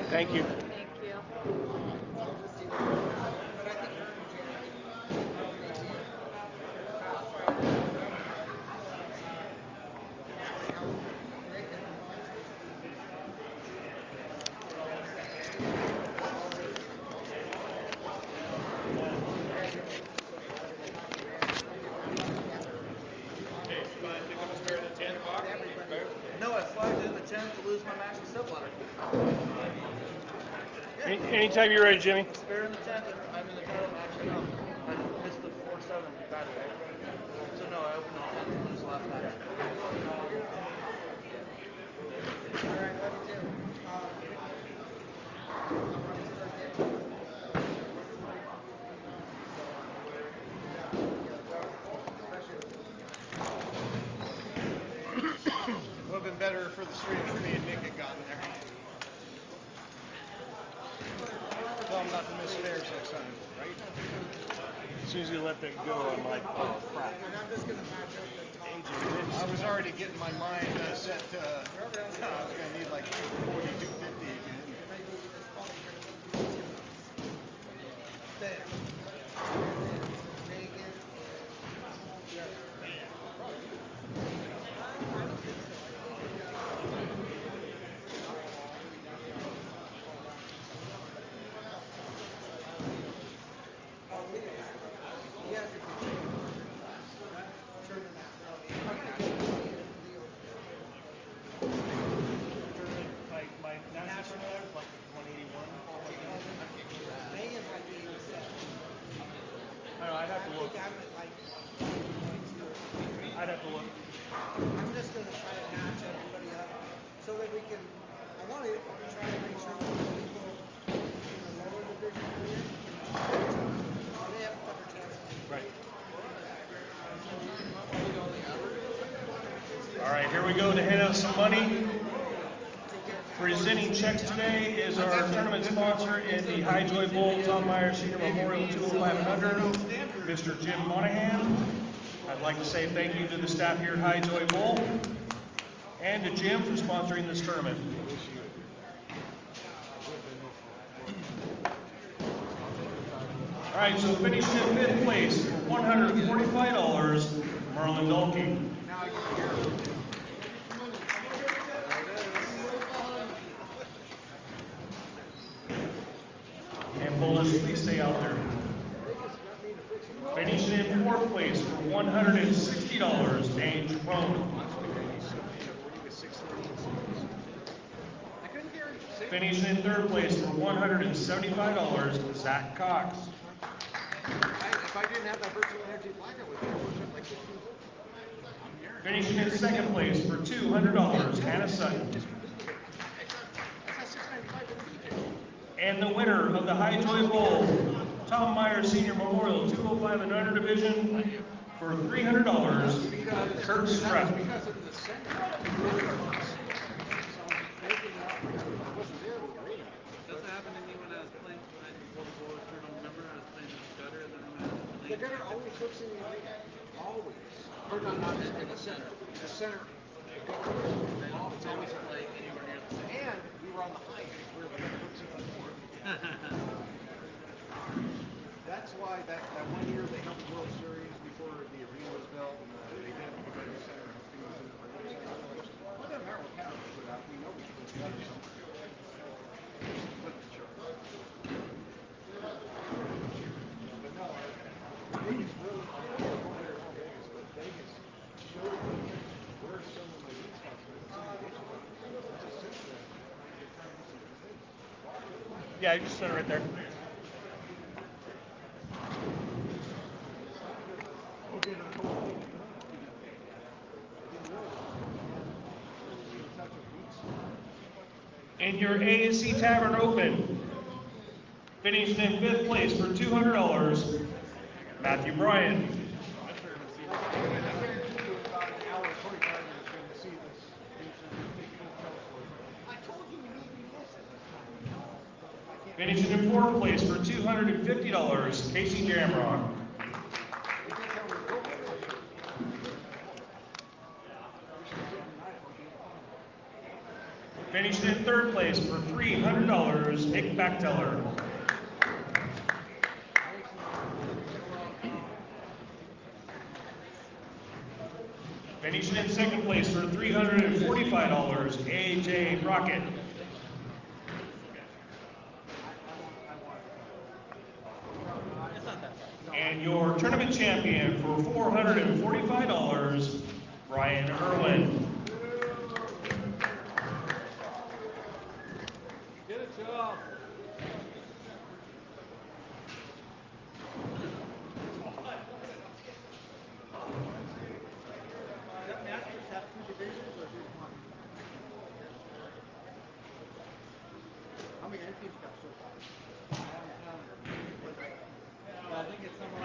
Thank you. Thank you. my match in Stillwater. Anytime you're ready, Jimmy. Spare in the 10th, I'm in the title match. I missed the 4-7 Saturday. So no, I opened the 10th in this last match. Would have been better for the stream if me and Nick had gotten there. Tell him not to miss spares next time, right? As soon as you let that go, I'm like, oh crap. I was already getting my mind set to, I was going to need like 240, 250 again. My national is like 181. I don't know, I'd have to look. I'd have to look. I'm just going to try to match everybody up so that we can, I want to try to make sure that people in the lower division here, they have a better chance. Right. All right, here we go to hand out some money. Presenting checks today is our tournament sponsor in the High Joy Bowl, Tom Meyer Senior Memorial 205 and under, Mr. Jim Monahan. I'd like to say thank you to the staff here at High Joy Bowl and to Jim for sponsoring this tournament. All right, so finishing in fifth place for $145, Merlin Dolke. And Bullish, please stay out there. Finishing in fourth place for $160, Dane Trone. Finishing in third place for $175, Zach Cox. If I didn't have that virtual energy blackout with me, I would have like 15. Finishing in second place for $200, Hannah Sutton. And the winner of the High Joy Bowl, Tom Meyer Senior Memorial 205 and under division for $300, Kurt Strepp. Because of the center. Does that happen to me when I was playing, when I before the ball was turned on? Remember I was playing the gutter and then when I was The playing. gutter always hooks in the arena. Always. Or not in the center. The center. They always play anywhere near the center. And we were on the high end where the gutter hooks even more. That's why that one year they held the World Series before the arena was built, and they did the gutter center. And everything was in the arena center. Well, it doesn't matter what kind of put out. We know we should put the gutter somewhere. Put the chart. But no, Vegas really, I don't know where they're in Vegas, but Vegas showed me where some of my youth spots were. Some of the ditches were. Just sit there. They're trying to do some things. Yeah, you just sit right there. In your ASC Tavern Open, finishing in fifth place for $200, Matthew Bryan. Finishing in fourth place for $250, Casey Jamrock. Finishing in third place for $300, Nick Bachteller. Finishing in second place for $345, AJ Brockett. And your tournament champion for $445, Brian Irwin. I mean, everything's got so far. I think it's somewhere.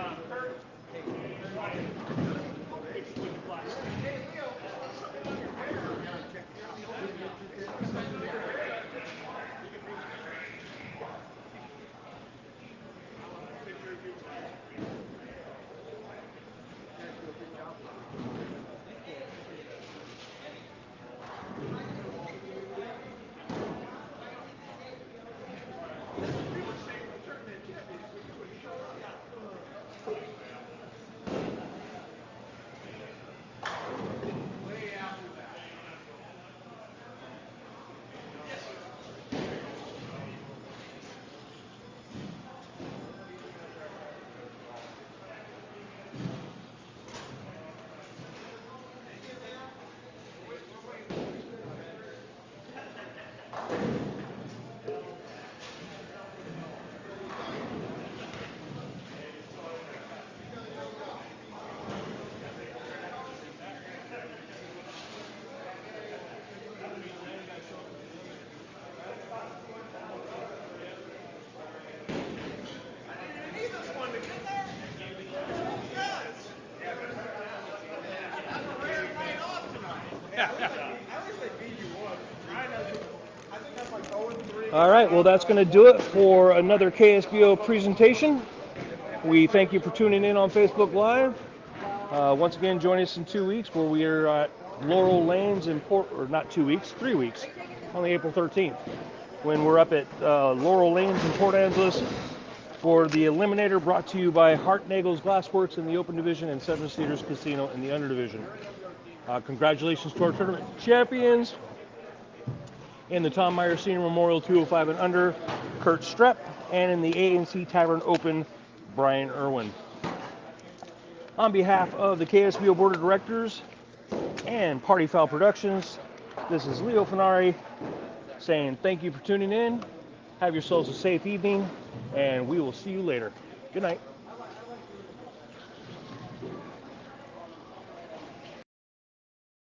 All right, well, that's going to do it for another KSBO presentation. We thank you for tuning in on Facebook Live. Once again, join us in 2 weeks where we are at Laurel Lanes in or not 2 weeks, 3 weeks, on April 13th, when we're up at Laurel Lanes in Port Angeles for the Eliminator, brought to you by Hartnagel's Glassworks in the Open Division and Seven Cedars Casino in the Underdivision. Congratulations to our tournament champions. In the Tom Meyer Senior Memorial 205 and under, Kurt Strepp, and in the ANC Tavern Open, Brian Irwin. On behalf of the KSBO Board of Directors and Party Foul Productions, this is Leo Finari saying thank you for tuning in. Have yourselves a safe evening, and we will see you later. Good night.